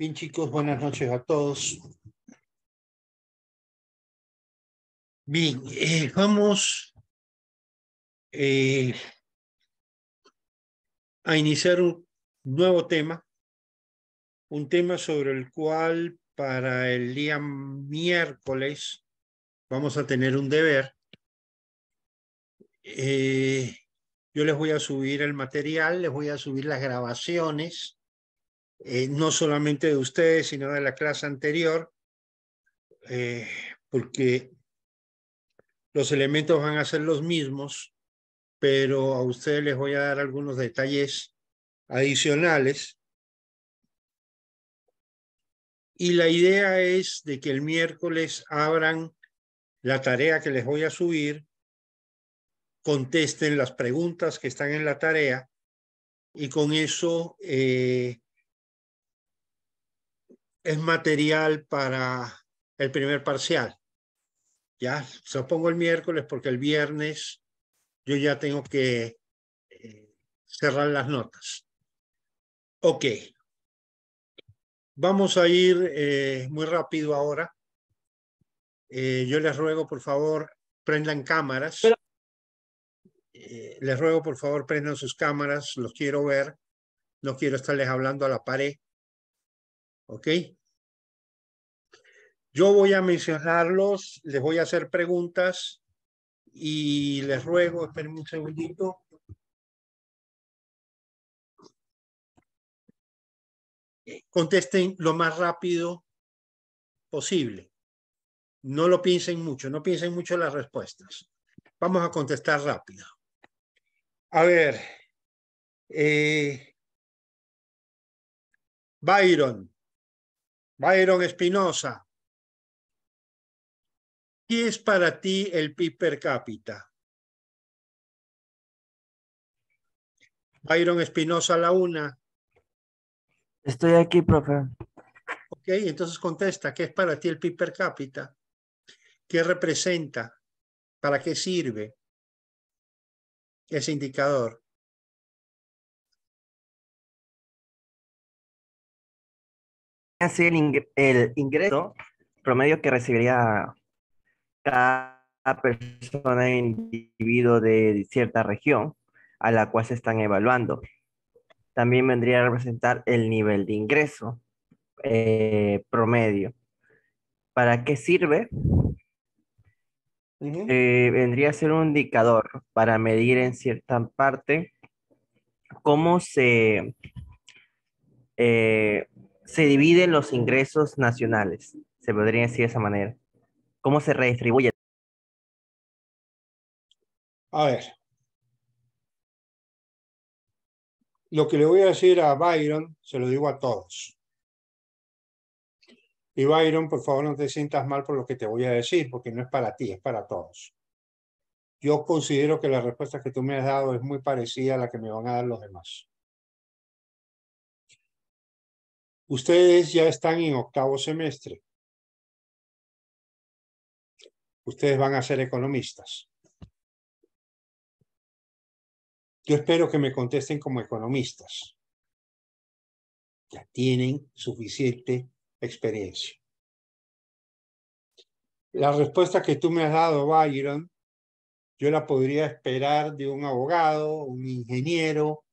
Bien, chicos, buenas noches a todos. Bien, vamos a iniciar un nuevo tema, un tema sobre el cual para el día miércoles vamos a tener un deber. Yo les voy a subir el material, les voy a subir las grabaciones, no solamente de ustedes, sino de la clase anterior, porque los elementos van a ser los mismos, pero a ustedes les voy a dar algunos detalles adicionales. Y la idea es de que el miércoles abran la tarea que les voy a subir, contesten las preguntas que están en la tarea y con eso es material para el primer parcial. Ya, se lo pongo el miércoles porque el viernes yo ya tengo que cerrar las notas. Ok. Vamos a ir muy rápido ahora. Yo les ruego, por favor, prendan cámaras. Les ruego, por favor, prendan sus cámaras. Los quiero ver. No quiero estarles hablando a la pared. ¿Ok? Yo voy a mencionarlos, les voy a hacer preguntas y les ruego, espérenme un segundito. Contesten lo más rápido posible. No lo piensen mucho, no piensen mucho las respuestas. Vamos a contestar rápido. A ver, Byron Espinosa, ¿qué es para ti el PIB per cápita? Byron Espinosa, la una. Estoy aquí, profe. Ok, entonces contesta, ¿qué es para ti el PIB per cápita? ¿Qué representa? ¿Para qué sirve ese indicador? Así el ingreso promedio que recibiría cada persona e individuo de cierta región a la cual se están evaluando. También vendría a representar el nivel de ingreso promedio. ¿Para qué sirve? Vendría a ser un indicador para medir en cierta parte cómo eh, se dividen los ingresos nacionales, se podría decir de esa manera. ¿Cómo se redistribuye? A ver, lo que le voy a decir a Byron, se lo digo a todos. Y Byron, por favor, no te sientas mal por lo que te voy a decir, porque no es para ti, es para todos. Yo considero que la respuesta que tú me has dado es muy parecida a la que me van a dar los demás. Ustedes ya están en octavo semestre. Ustedes van a ser economistas. Yo espero que me contesten como economistas. Ya tienen suficiente experiencia. La respuesta que tú me has dado, Byron, yo la podría esperar de un abogado, un ingeniero,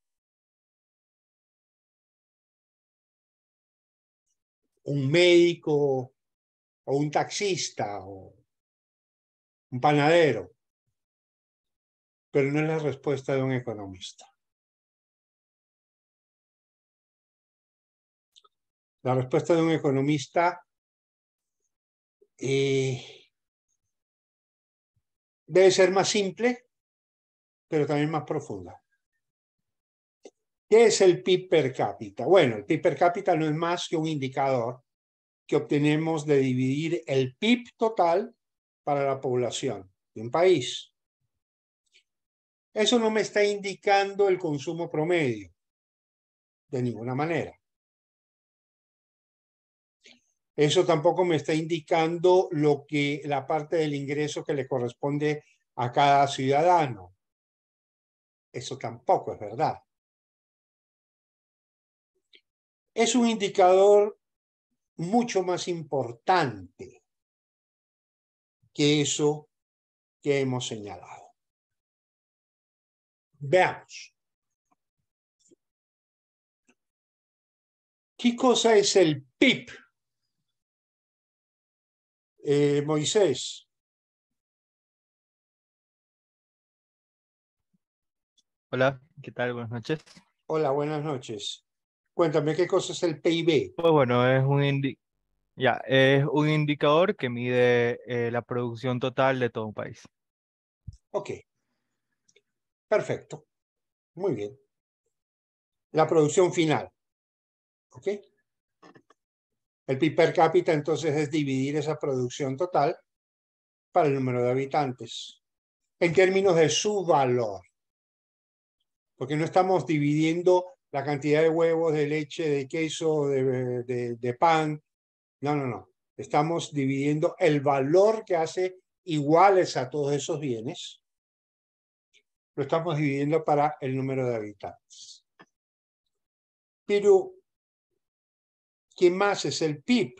un médico o un taxista o un panadero, pero no es la respuesta de un economista. La respuesta de un economista debe ser más simple, pero también más profunda. ¿Qué es el PIB per cápita? Bueno, el PIB per cápita no es más que un indicador que obtenemos de dividir el PIB total para la población de un país. Eso no me está indicando el consumo promedio, de ninguna manera. Eso tampoco me está indicando lo que la parte del ingreso que le corresponde a cada ciudadano. Eso tampoco es verdad. Es un indicador mucho más importante que eso que hemos señalado. Veamos. ¿Qué cosa es el PIB? Moisés. Hola, ¿qué tal? Buenas noches. Hola, buenas noches. Cuéntame, ¿qué cosa es el PIB? Pues bueno, es un indicador que mide la producción total de todo un país. Ok, perfecto. Muy bien. La producción final. ¿Ok? El PIB per cápita entonces es dividir esa producción total para el número de habitantes en términos de su valor. Porque no estamos dividiendo la cantidad de huevos, de leche, de queso, de pan. No, no, no. Estamos dividiendo el valor que hace iguales a todos esos bienes. Lo estamos dividiendo para el número de habitantes. Pero, ¿qué más es el PIB,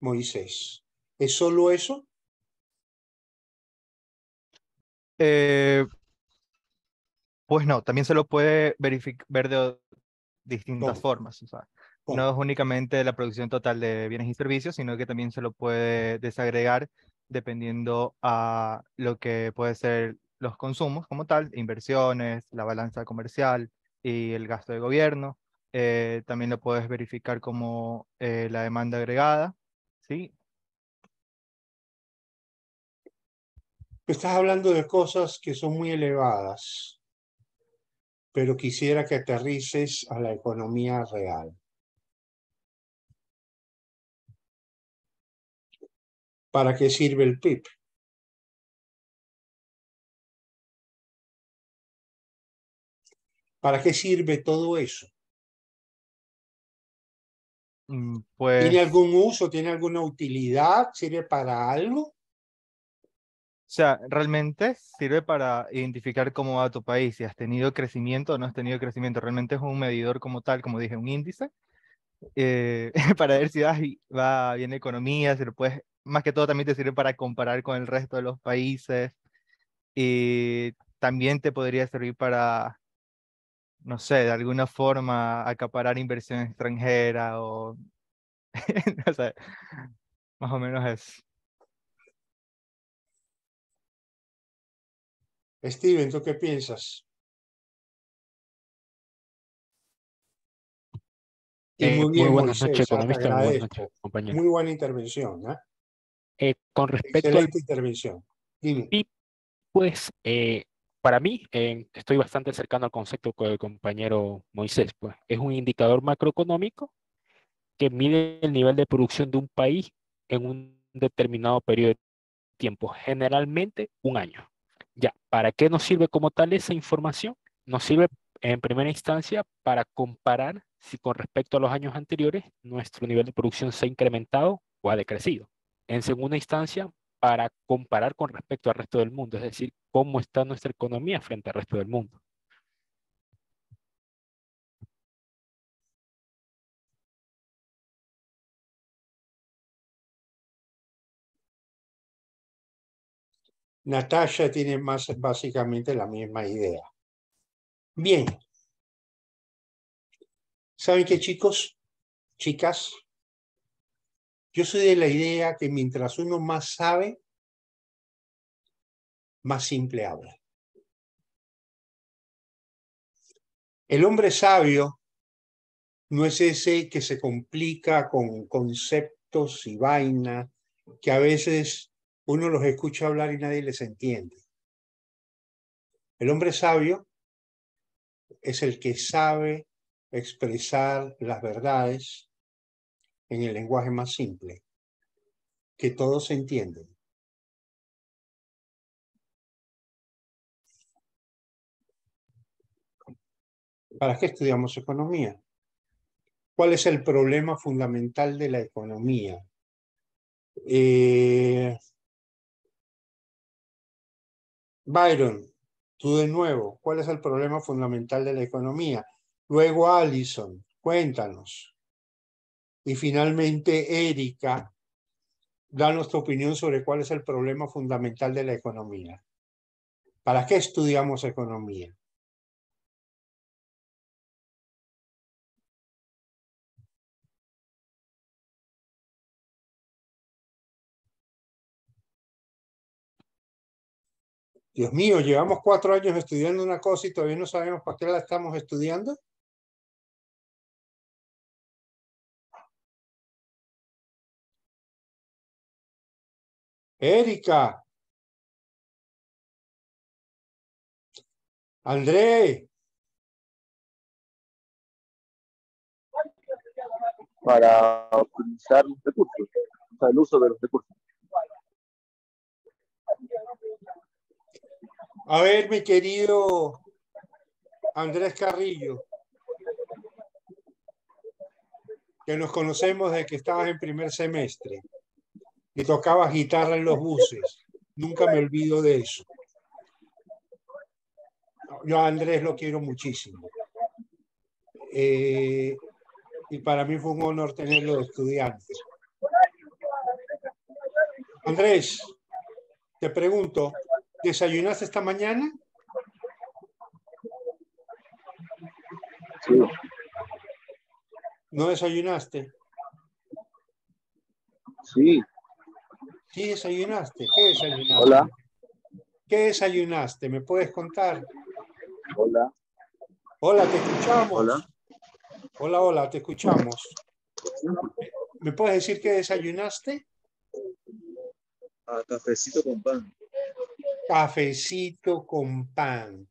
Moisés? ¿Es solo eso? Eh, pues no, también se lo puede ver de distintas ¿Cómo? formas. O sea, no ¿Cómo? es únicamente la producción total de bienes y servicios, sino que también se lo puede desagregar dependiendo a lo que puede ser los consumos como tal, inversiones, la balanza comercial y el gasto de gobierno. También lo puedes verificar como la demanda agregada, ¿sí? Estás hablando de cosas que son muy elevadas, pero quisiera que aterrices a la economía real. ¿Para qué sirve el PIB? ¿Para qué sirve todo eso? ¿Tiene Pues, algún uso? ¿Tiene alguna utilidad? ¿Sirve para algo? o sea, realmente sirve para identificar cómo va tu país, si has tenido crecimiento o no has tenido crecimiento. Realmente es un medidor como tal, como dije, un índice, para ver si va bien la economía, si lo puedes, más que todo también te sirve para comparar con el resto de los países y también te podría servir para, no sé, de alguna forma acaparar inversión extranjera o, no sé, más o menos es. Steven, ¿tú qué piensas? Y muy Muy bien, buenas noches, Moisés, te economista, muy buenas noches, agradezco. compañero. Muy buena intervención, ¿eh? Con respecto al Excelente intervención. Dime. PIB, pues, para mí, estoy bastante cercano al concepto con el compañero Moisés, pues, es un indicador macroeconómico que mide el nivel de producción de un país en un determinado periodo de tiempo, generalmente un año. Ya, ¿para qué nos sirve como tal esa información? Nos sirve en primera instancia para comparar si con respecto a los años anteriores nuestro nivel de producción se ha incrementado o ha decrecido. En segunda instancia, para comparar con respecto al resto del mundo, es decir, cómo está nuestra economía frente al resto del mundo. Natasha tiene más básicamente la misma idea. Bien, ¿saben qué, chicos? Chicas, yo soy de la idea que mientras uno más sabe, más simple habla. El hombre sabio no es ese que se complica con conceptos y vaina, que a veces uno los escucha hablar y nadie les entiende. El hombre sabio es el que sabe expresar las verdades en el lenguaje más simple, que todos entienden. ¿Para qué estudiamos economía? ¿Cuál es el problema fundamental de la economía? Eh, Byron, tú de nuevo, ¿cuál es el problema fundamental de la economía? Luego Allison, cuéntanos. Y finalmente, Erika da nuestra opinión sobre cuál es el problema fundamental de la economía. ¿Para qué estudiamos economía? Dios mío, llevamos 4 años estudiando una cosa y todavía no sabemos para qué la estamos estudiando. Erika, André, Para optimizar los recursos, o sea, el uso de los recursos. a ver, mi querido Andrés Carrillo, que nos conocemos desde que estabas en primer semestre y tocabas guitarra en los buses. Nunca me olvido de eso. Yo a Andrés lo quiero muchísimo. Y para mí fue un honor tenerlo de estudiante. Andrés, te pregunto, ¿desayunaste esta mañana? Sí. ¿No desayunaste? Sí. Sí, desayunaste. ¿Qué desayunaste? Hola. ¿Qué desayunaste? ¿Me puedes contar? Hola. Hola, te escuchamos. Hola. Hola, hola, te escuchamos. ¿Me puedes decir qué desayunaste? Cafecito con pan. Cafecito con pan.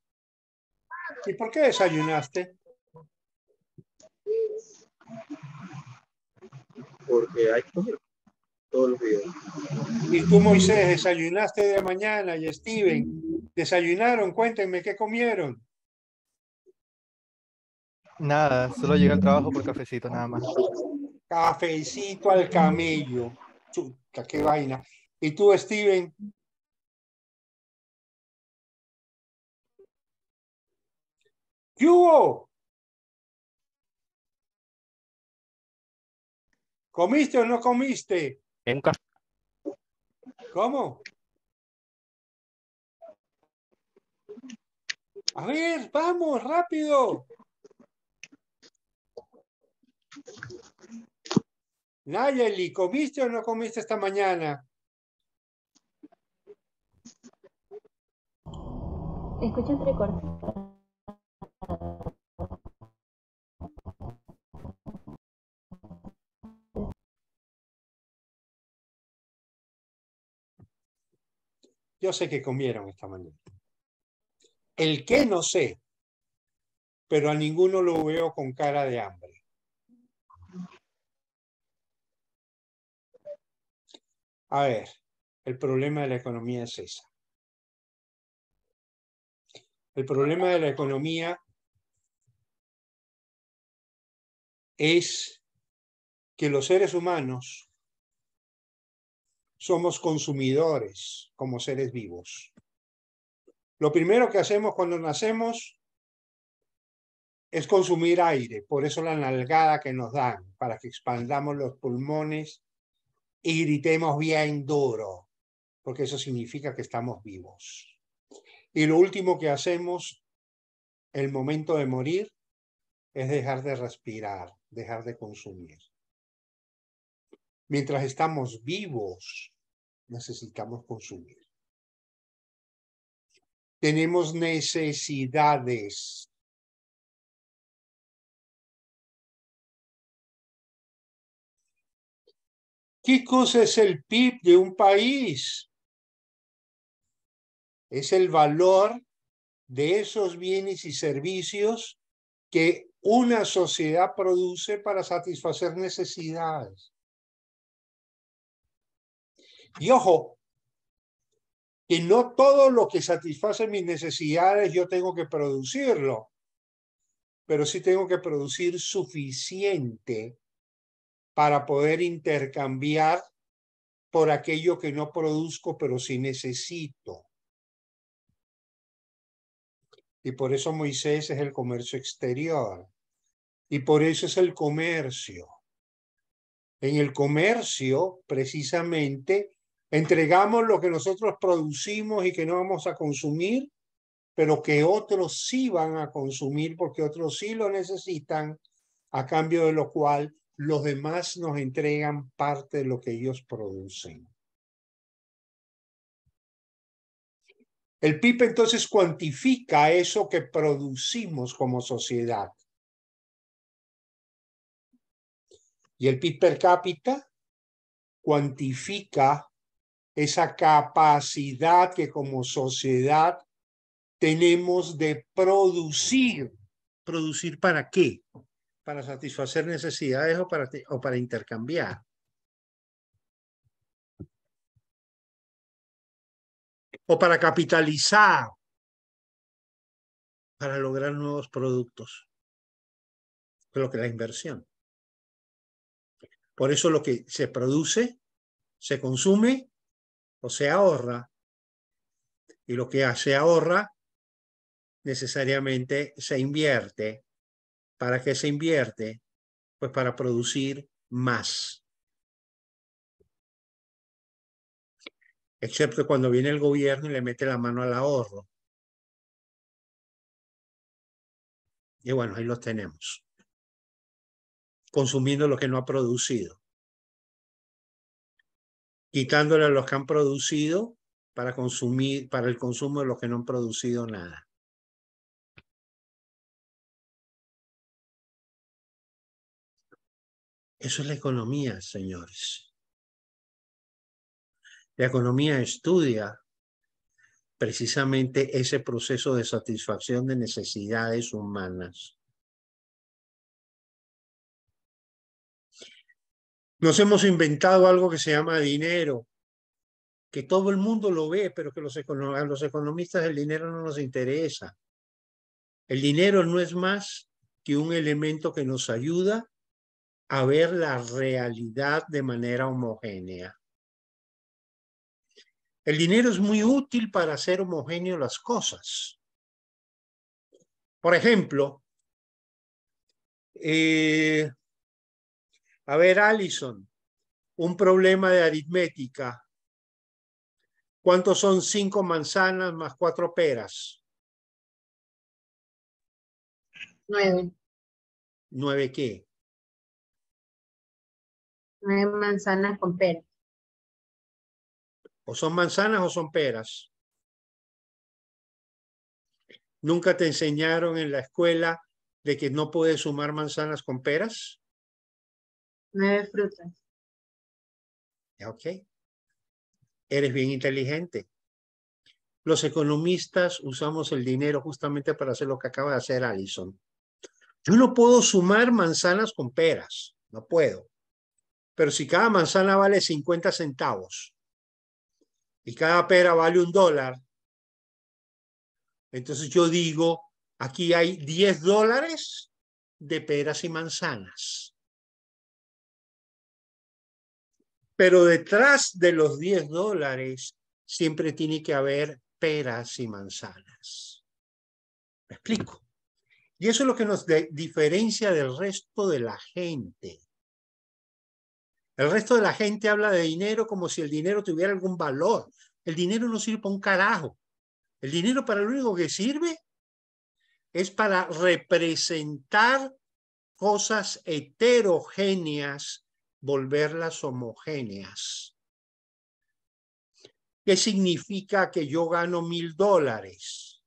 ¿Y por qué desayunaste? Porque hay que comer todos los días. Y tú, Moisés, desayunaste de mañana y Steven, desayunaron, cuéntenme qué comieron. Nada, solo llegué al trabajo por cafecito, nada más. Cafecito al camello. Chuta, qué vaina. ¿Y tú, Steven? ¿Qué hubo? ¿Comiste o no comiste? En un café. ¿Cómo? A ver, vamos, rápido. Nayeli, ¿comiste o no comiste esta mañana? Te escucho entrecortado. Yo sé que comieron esta mañana. El qué no sé, pero a ninguno lo veo con cara de hambre. A ver, el problema de la economía es esa. El problema de la economía es que los seres humanos somos consumidores como seres vivos. Lo primero que hacemos cuando nacemos es consumir aire, por eso la nalgada que nos dan, para que expandamos los pulmones y gritemos bien duro, porque eso significa que estamos vivos. Y lo último que hacemos, el momento de morir, es dejar de respirar, dejar de consumir. Mientras estamos vivos, necesitamos consumir. Tenemos necesidades. ¿Qué cosa es el PIB de un país? Es el valor de esos bienes y servicios que una sociedad produce para satisfacer necesidades. Y ojo, que no todo lo que satisface mis necesidades yo tengo que producirlo, pero sí tengo que producir suficiente para poder intercambiar por aquello que no produzco, pero sí necesito. Y por eso Moisés es el comercio exterior. Y por eso es el comercio. En el comercio, precisamente, entregamos lo que nosotros producimos y que no vamos a consumir, pero que otros sí van a consumir porque otros sí lo necesitan, a cambio de lo cual los demás nos entregan parte de lo que ellos producen. El PIB entonces cuantifica eso que producimos como sociedad. Y el PIB per cápita cuantifica esa capacidad que como sociedad tenemos de producir. ¿Producir para qué? Para satisfacer necesidades o para intercambiar. O para capitalizar, para lograr nuevos productos. Creo que la inversión. Por eso lo que se produce, se consume o se ahorra. Y lo que se ahorra necesariamente se invierte. ¿Para qué se invierte? Pues para producir más. Excepto cuando viene el gobierno y le mete la mano al ahorro. Y bueno, ahí los tenemos. Consumiendo lo que no ha producido. Quitándole a los que han producido para consumir, para el consumo de los que no han producido nada. Eso es la economía, señores. La economía estudia precisamente ese proceso de satisfacción de necesidades humanas. Nos hemos inventado algo que se llama dinero, que todo el mundo lo ve, pero que a los economistas el dinero no nos interesa. El dinero no es más que un elemento que nos ayuda a ver la realidad de manera homogénea. El dinero es muy útil para hacer homogéneo las cosas. Por ejemplo, a ver, Allison, un problema de aritmética. ¿Cuántos son 5 manzanas más 4 peras? 9. ¿9 qué? 9 manzanas con pera. ¿O son manzanas o son peras? ¿Nunca te enseñaron en la escuela de que no puedes sumar manzanas con peras? 9 frutas. Ok. Eres bien inteligente. Los economistas usamos el dinero justamente para hacer lo que acaba de hacer Allison. Yo no puedo sumar manzanas con peras. No puedo. Pero si cada manzana vale 50 centavos y cada pera vale $1, entonces yo digo, aquí hay $10 de peras y manzanas. Pero detrás de los $10 siempre tiene que haber peras y manzanas. ¿Me explico? Y eso es lo que nos diferencia del resto de la gente. El resto de la gente habla de dinero como si el dinero tuviera algún valor. El dinero no sirve para un carajo. El dinero para lo único que sirve es para representar cosas heterogéneas, volverlas homogéneas. ¿Qué significa que yo gano $1,000?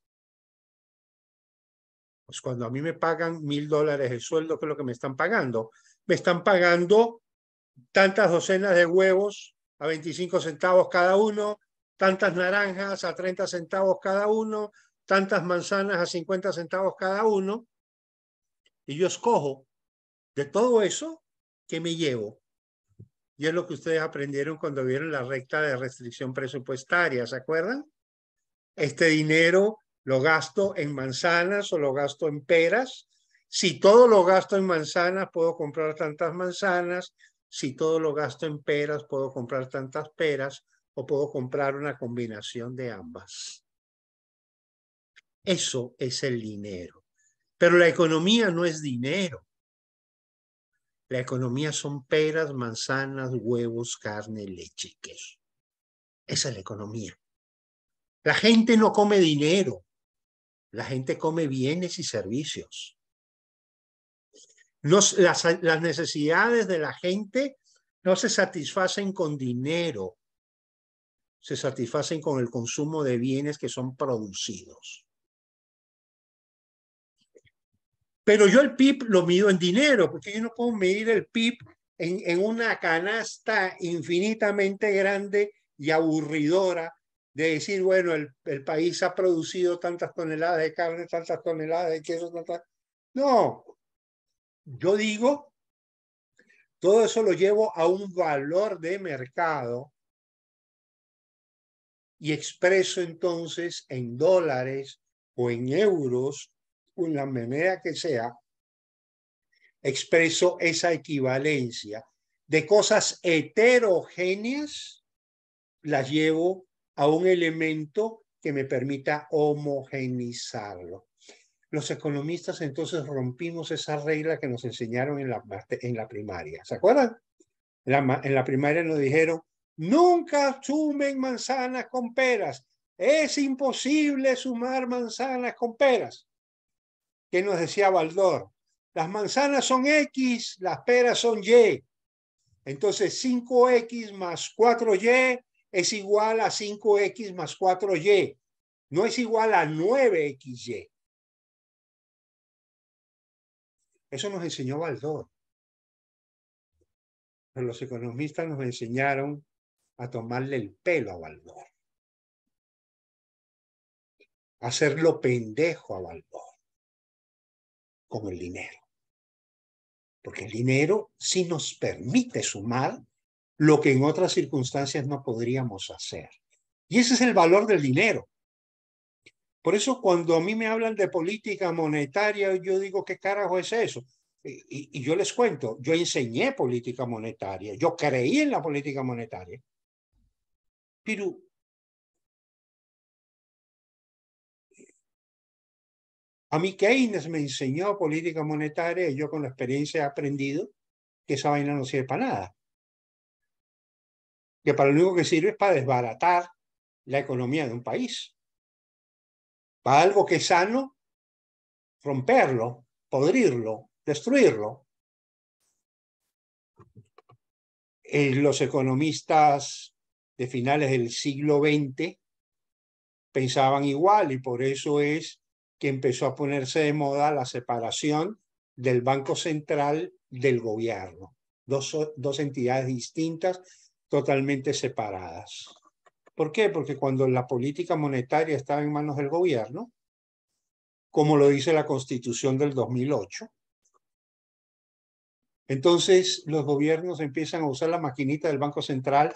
Pues cuando a mí me pagan $1,000 de sueldo, ¿qué es lo que me están pagando? Me están pagando tantas docenas de huevos a 25 centavos cada uno, tantas naranjas a 30 centavos cada uno, tantas manzanas a 50 centavos cada uno, y yo escojo de todo eso que me llevo. Y es lo que ustedes aprendieron cuando vieron la recta de restricción presupuestaria, ¿se acuerdan? Este dinero lo gasto en manzanas o lo gasto en peras. Si todo lo gasto en manzanas, puedo comprar tantas manzanas. Si todo lo gasto en peras, puedo comprar tantas peras o puedo comprar una combinación de ambas. Eso es el dinero. Pero la economía no es dinero. La economía son peras, manzanas, huevos, carne, leche y queso. Esa es la economía. La gente no come dinero. La gente come bienes y servicios. Las necesidades de la gente no se satisfacen con dinero. Se satisfacen con el consumo de bienes que son producidos. Pero yo el PIB lo mido en dinero, porque yo no puedo medir el PIB en una canasta infinitamente grande y aburridora de decir, bueno, el país ha producido tantas toneladas de carne, tantas toneladas de queso, tantas... No, yo digo, todo eso lo llevo a un valor de mercado y expreso entonces en dólares o en euros o en la moneda que sea, expreso esa equivalencia de cosas heterogéneas, las llevo a un elemento que me permita homogeneizarlo. Los economistas entonces rompimos esa regla que nos enseñaron en la primaria. ¿Se acuerdan? En la primaria nos dijeron, nunca sumen manzanas con peras. Es imposible sumar manzanas con peras. ¿Qué nos decía Baldor? Las manzanas son X, las peras son Y. Entonces 5X más 4Y es igual a 5X más 4Y. No es igual a 9XY. Eso nos enseñó Baldor. Pero los economistas nos enseñaron a tomarle el pelo a Baldor. A hacerlo pendejo a Baldor. Con el dinero. Porque el dinero sí nos permite sumar lo que en otras circunstancias no podríamos hacer. Y ese es el valor del dinero. Por eso cuando a mí me hablan de política monetaria, yo digo, ¿qué carajo es eso? Y yo les cuento, yo enseñé política monetaria, yo creí en la política monetaria. Pero a mí Keynes me enseñó política monetaria y yo con la experiencia he aprendido que esa vaina no sirve para nada. Que para lo único que sirve es para desbaratar la economía de un país. Para algo que es sano, romperlo, podrirlo, destruirlo. Los economistas de finales del siglo XX pensaban igual y por eso es que empezó a ponerse de moda la separación del Banco Central del gobierno. Dos entidades distintas, totalmente separadas. ¿Por qué? Porque cuando la política monetaria estaba en manos del gobierno, como lo dice la Constitución del 2008, entonces los gobiernos empiezan a usar la maquinita del Banco Central.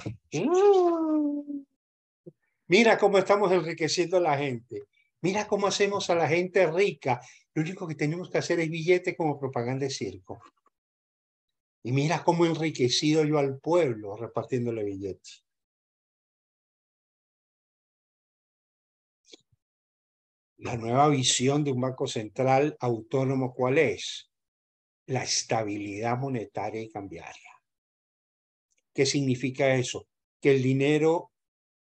Mira cómo estamos enriqueciendo a la gente. Mira cómo hacemos a la gente rica. Lo único que tenemos que hacer es billete como propaganda de circo. Y mira cómo he enriquecido yo al pueblo repartiéndole billetes. La nueva visión de un banco central autónomo, ¿cuál es? La estabilidad monetaria y cambiaria. ¿Qué significa eso? Que el dinero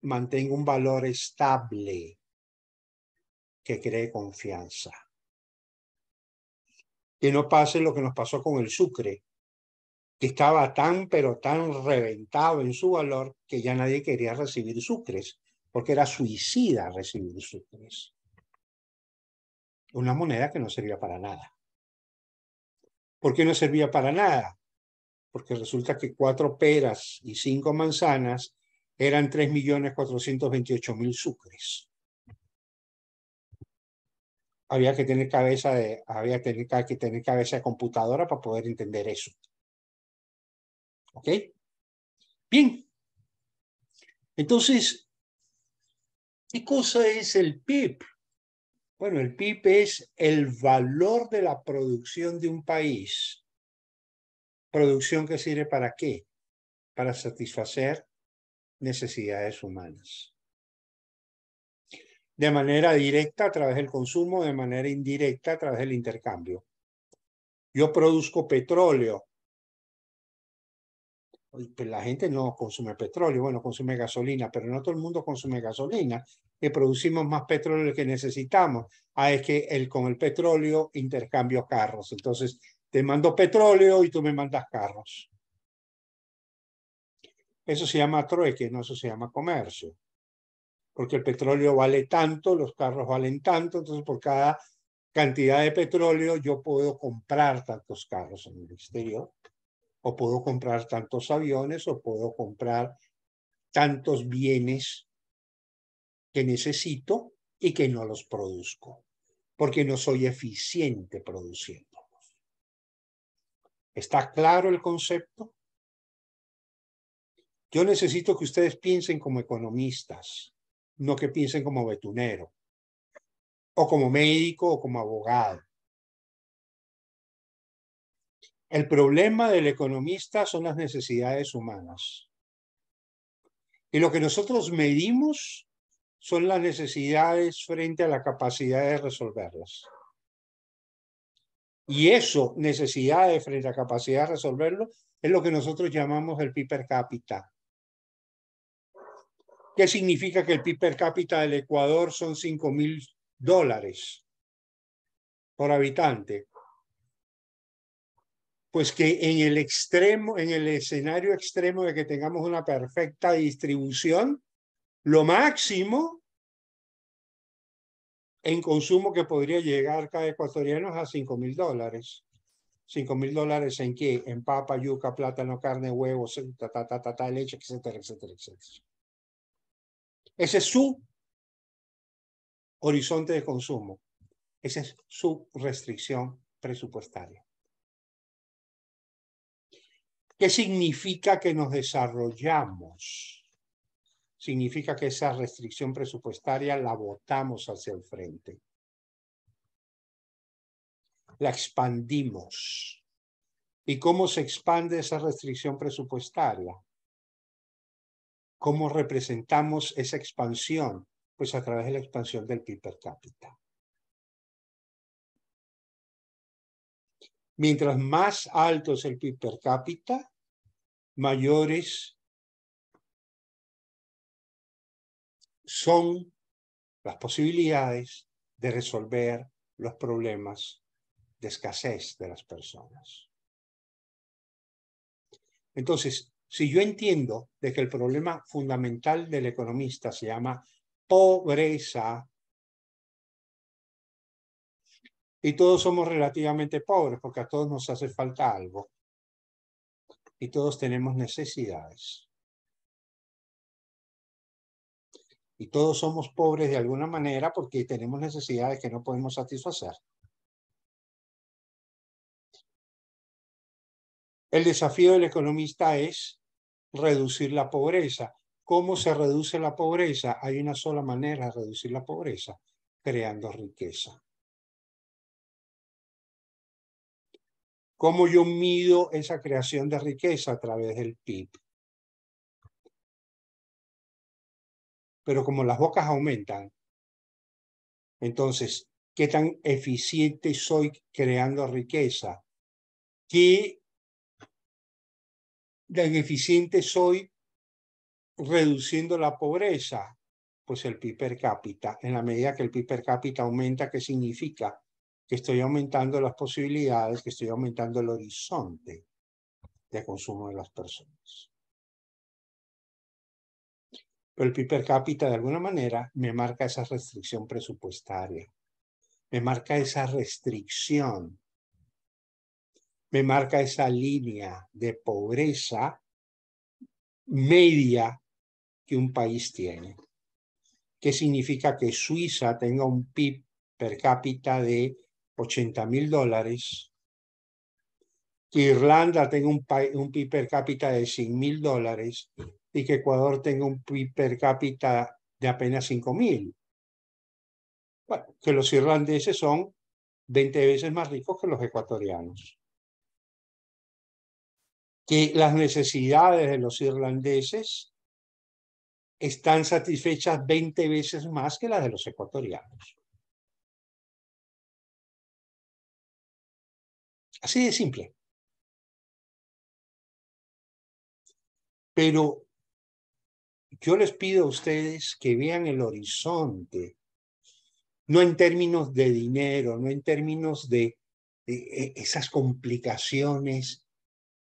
mantenga un valor estable, que cree confianza. Que no pase lo que nos pasó con el sucre, que estaba tan, pero tan reventado en su valor que ya nadie quería recibir sucres, porque era suicida recibir sucres. Una moneda que no servía para nada. ¿Por qué no servía para nada? Porque resulta que 4 peras y 5 manzanas eran 3.428.000 sucres. Había que tener cabeza de computadora para poder entender eso. ¿Ok? Bien. Entonces, ¿qué cosa es el PIB? Bueno, el PIB es el valor de la producción de un país. ¿Producción que sirve para qué? Para satisfacer necesidades humanas. De manera directa a través del consumo, de manera indirecta a través del intercambio. Yo produzco petróleo Pues la gente no consume petróleo, bueno, consume gasolina, pero no todo el mundo consume gasolina, que producimos más petróleo del que necesitamos. Es que con el petróleo intercambio carros. Entonces, te mando petróleo y tú me mandas carros. Eso se llama trueque, no eso se llama comercio. Porque el petróleo vale tanto, los carros valen tanto, entonces por cada cantidad de petróleo yo puedo comprar tantos carros en el exterior, o puedo comprar tantos aviones, o puedo comprar tantos bienes que necesito y que no los produzco, porque no soy eficiente produciéndolos. ¿Está claro el concepto? Yo necesito que ustedes piensen como economistas, no que piensen como betunero, o como médico, o como abogado. El problema del economista son las necesidades humanas. Y lo que nosotros medimos son las necesidades frente a la capacidad de resolverlas. Y eso, necesidades frente a capacidad de resolverlo, es lo que nosotros llamamos el PIB per cápita. ¿Qué significa que el PIB per cápita del Ecuador son $5.000 por habitante? Pues que en el extremo, en el escenario extremo de que tengamos una perfecta distribución, lo máximo en consumo que podría llegar cada ecuatoriano es a $5.000. $5.000 ¿en qué? En papa, yuca, plátano, carne, huevos, leche, etcétera, etcétera, etcétera. Ese es su horizonte de consumo. Esa es su restricción presupuestaria. ¿Qué significa que nos desarrollamos? Significa que esa restricción presupuestaria la botamos hacia el frente. La expandimos. ¿Y cómo se expande esa restricción presupuestaria? ¿Cómo representamos esa expansión? Pues a través de la expansión del PIB per cápita. Mientras más alto es el PIB per cápita, mayores son las posibilidades de resolver los problemas de escasez de las personas. Entonces, si yo entiendo de que el problema fundamental del economista se llama pobreza, y todos somos relativamente pobres porque a todos nos hace falta algo, y todos tenemos necesidades. Y todos somos pobres de alguna manera porque tenemos necesidades que no podemos satisfacer. El desafío del economista es reducir la pobreza. ¿Cómo se reduce la pobreza? Hay una sola manera de reducir la pobreza, creando riqueza. ¿Cómo yo mido esa creación de riqueza? A través del PIB. Pero como las bocas aumentan, entonces, ¿qué tan eficiente soy creando riqueza? ¿Qué tan eficiente soy reduciendo la pobreza? Pues el PIB per cápita. En la medida que el PIB per cápita aumenta, ¿qué significa? Que estoy aumentando las posibilidades, que estoy aumentando el horizonte de consumo de las personas. Pero el PIB per cápita de alguna manera me marca esa restricción presupuestaria, me marca esa restricción, me marca esa línea de pobreza media que un país tiene. ¿Qué significa que Suiza tenga un PIB per cápita de $80.000, que Irlanda tenga un PIB per cápita de $100.000 y que Ecuador tenga un PIB per cápita de apenas 5.000? Bueno, que los irlandeses son 20 veces más ricos que los ecuatorianos. Que las necesidades de los irlandeses están satisfechas 20 veces más que las de los ecuatorianos. Así de simple. Pero yo les pido a ustedes que vean el horizonte, no en términos de dinero, no en términos de esas complicaciones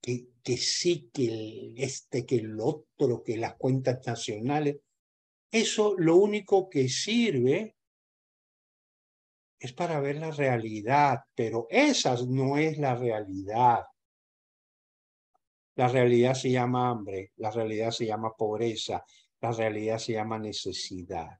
que sí, que que el otro, que las cuentas nacionales. Eso lo único que sirve es para ver la realidad, pero esa no es la realidad. La realidad se llama hambre, la realidad se llama pobreza, la realidad se llama necesidad.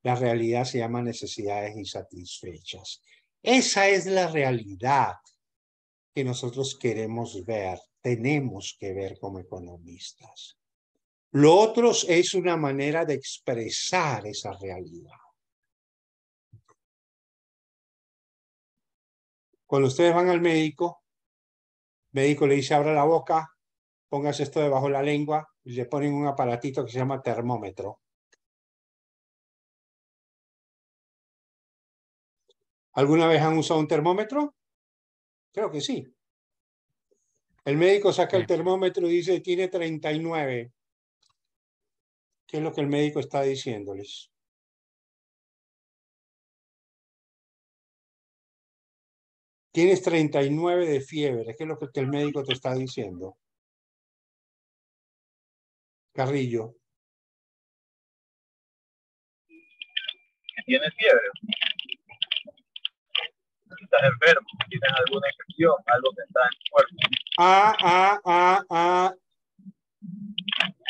La realidad se llama necesidades insatisfechas. Esa es la realidad que nosotros queremos ver, tenemos que ver como economistas. Lo otro es una manera de expresar esa realidad. Cuando ustedes van al médico, el médico le dice abra la boca, póngase esto debajo de la lengua y le ponen un aparatito que se llama termómetro. ¿Alguna vez han usado un termómetro? Creo que sí. El médico saca el termómetro y dice tiene 39. ¿Qué es lo que el médico está diciéndoles? Tienes 39 de fiebre. ¿Qué es lo que el médico te está diciendo? Carrillo. ¿Tienes fiebre? ¿Estás enfermo? ¿Tienes alguna infección? ¿Algo que está en tu cuerpo?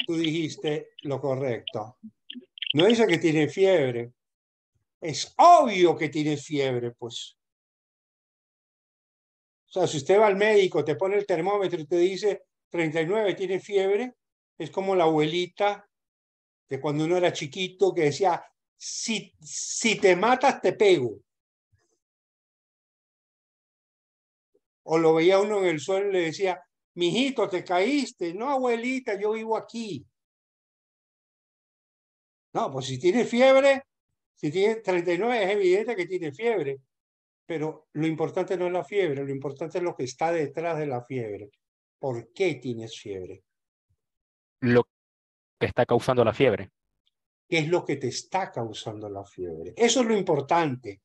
Tú dijiste lo correcto. No dice que tiene fiebre. Es obvio que tiene fiebre, pues. O sea, si usted va al médico, te pone el termómetro y te dice 39, tiene fiebre, es como la abuelita de cuando uno era chiquito que decía, si te matas, te pego. O lo veía uno en el suelo y le decía, mijito, te caíste. No, abuelita, yo vivo aquí. No, pues si tiene fiebre, si tiene 39, es evidente que tiene fiebre. Pero lo importante no es la fiebre, lo importante es lo que está detrás de la fiebre. ¿Por qué tienes fiebre? Lo que está causando la fiebre. ¿Qué es lo que te está causando la fiebre? Eso es lo importante.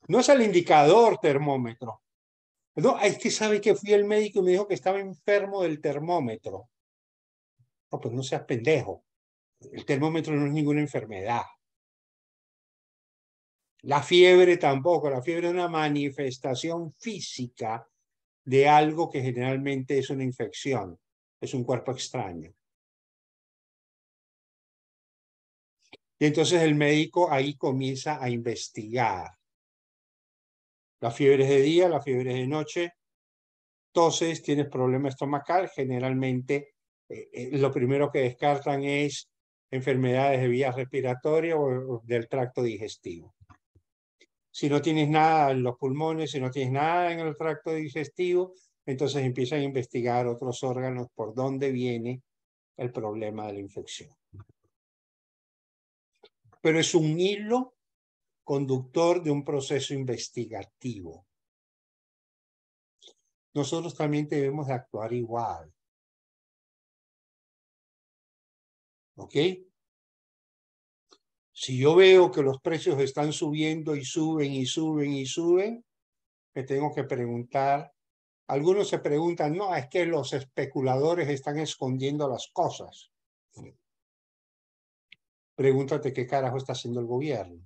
No es el indicador termómetro. No, es que sabe que fui al médico y me dijo que estaba enfermo del termómetro. No, pues no seas pendejo. El termómetro no es ninguna enfermedad. La fiebre tampoco. La fiebre es una manifestación física de algo que generalmente es una infección. Es un cuerpo extraño. Y entonces el médico ahí comienza a investigar. La fiebre es de día, la fiebre es de noche. Toses, tienes problema estomacal. Generalmente lo primero que descartan es enfermedades de vías respiratorias o del tracto digestivo. Si no tienes nada en los pulmones, si no tienes nada en el tracto digestivo, entonces empiezan a investigar otros órganos por dónde viene el problema de la infección. Pero es un hilo conductor de un proceso investigativo. Nosotros también debemos de actuar igual. ¿Ok? Si yo veo que los precios están subiendo y suben y suben y suben, me tengo que preguntar. Algunos se preguntan, no, es que los especuladores están escondiendo las cosas. Pregúntate qué carajo está haciendo el gobierno.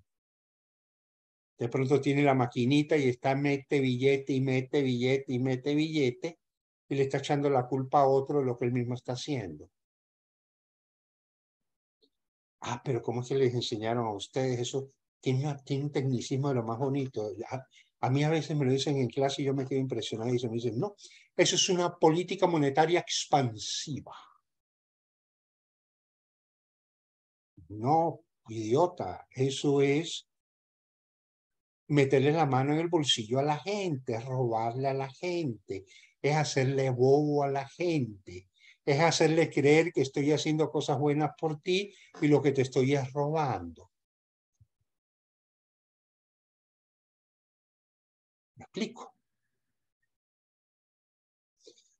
De pronto tiene la maquinita y está mete billete y mete billete y mete billete y le está echando la culpa a otro de lo que él mismo está haciendo. Ah, pero ¿cómo es que les enseñaron a ustedes eso? Tiene un tecnicismo de lo más bonito. A mí a veces me lo dicen en clase y yo me quedo impresionado y se me dicen, no, eso es una política monetaria expansiva. No, idiota, eso es meterle la mano en el bolsillo a la gente, es robarle a la gente, es hacerle bobo a la gente, es hacerle creer que estoy haciendo cosas buenas por ti y lo que te estoy es robando. ¿Me explico?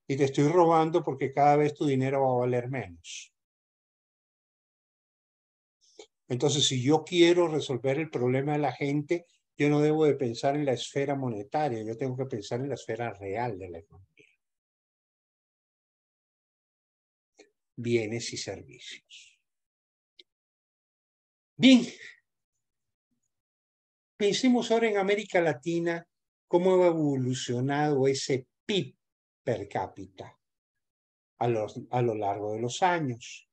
y te estoy robando porque cada vez tu dinero va a valer menos. Entonces, si yo quiero resolver el problema de la gente, yo no debo de pensar en la esfera monetaria, yo tengo que pensar en la esfera real de la economía. Bienes y servicios. Bien, pensemos ahora en América Latina, cómo ha evolucionado ese PIB per cápita a lo largo de los años.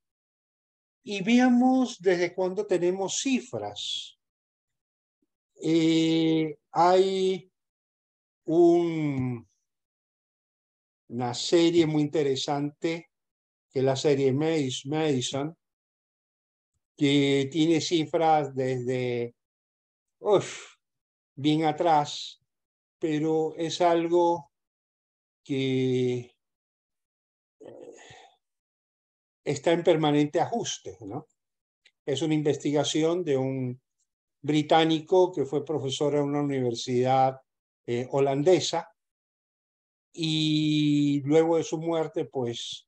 Y veamos desde cuándo tenemos cifras. Hay una serie muy interesante, que es la serie Madison, que tiene cifras desde bien atrás, pero es algo que está en permanente ajuste, ¿no? Es una investigación de un británico que fue profesor en una universidad holandesa, y luego de su muerte, pues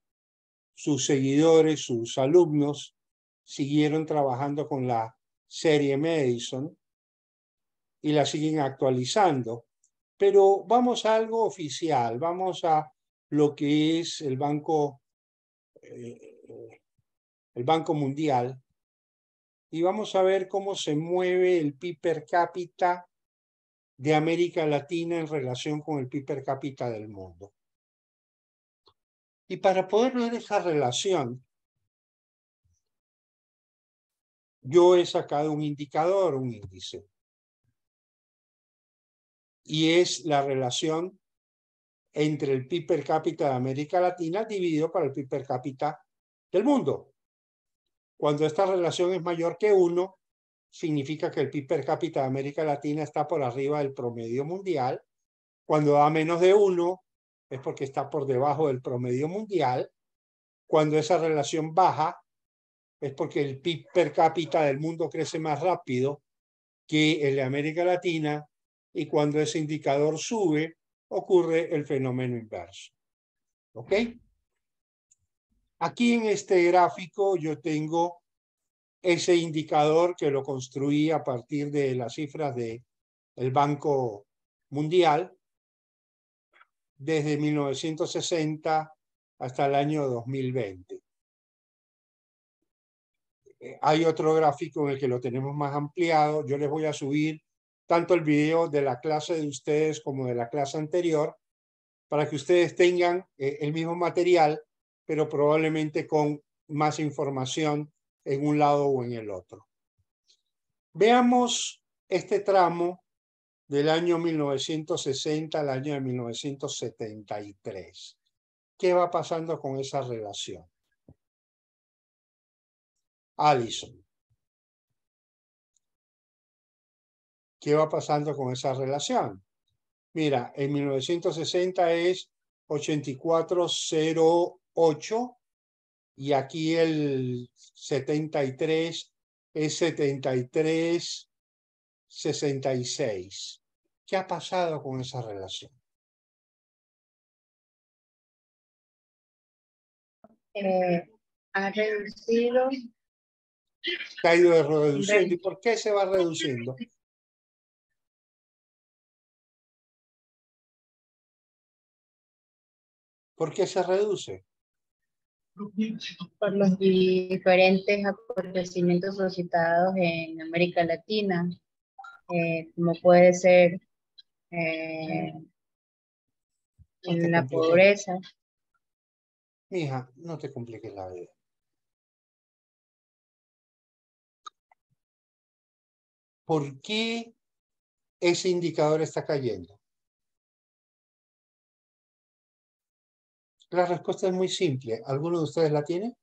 sus seguidores, sus alumnos, siguieron trabajando con la serie Madison y la siguen actualizando. Pero vamos a algo oficial, vamos a lo que es el Banco Mundial, y vamos a ver cómo se mueve el PIB per cápita de América Latina en relación con el PIB per cápita del mundo. Y para poder ver esa relación, yo he sacado un indicador, un índice, y es la relación entre el PIB per cápita de América Latina dividido por el PIB per cápita del mundo. Cuando esta relación es mayor que 1, significa que el PIB per cápita de América Latina está por arriba del promedio mundial. Cuando da menos de 1, es porque está por debajo del promedio mundial. Cuando esa relación baja, es porque el PIB per cápita del mundo crece más rápido que el de América Latina, y cuando ese indicador sube, ocurre el fenómeno inverso. ¿Ok? Aquí en este gráfico yo tengo ese indicador que lo construí a partir de las cifras del Banco Mundial desde 1960 hasta el año 2020. Hay otro gráfico en el que lo tenemos más ampliado. Yo les voy a subir tanto el video de la clase de ustedes como de la clase anterior para que ustedes tengan el mismo material, pero probablemente con más información en un lado o en el otro. Veamos este tramo del año 1960 al año de 1973. ¿Qué va pasando con esa relación? Alison. ¿Qué va pasando con esa relación? Mira, en 1960 es 84,08 y aquí el 73 es 73,66. ¿Qué ha pasado con esa relación? Ha reducido. Se ha ido reduciendo. ¿Y por qué se va reduciendo? ¿Por qué se reduce? Por los diferentes acontecimientos suscitados en América Latina, como puede ser en la pobreza. Mija, no te compliques la vida. ¿Por qué ese indicador está cayendo? La respuesta es muy simple. ¿Alguno de ustedes la tiene?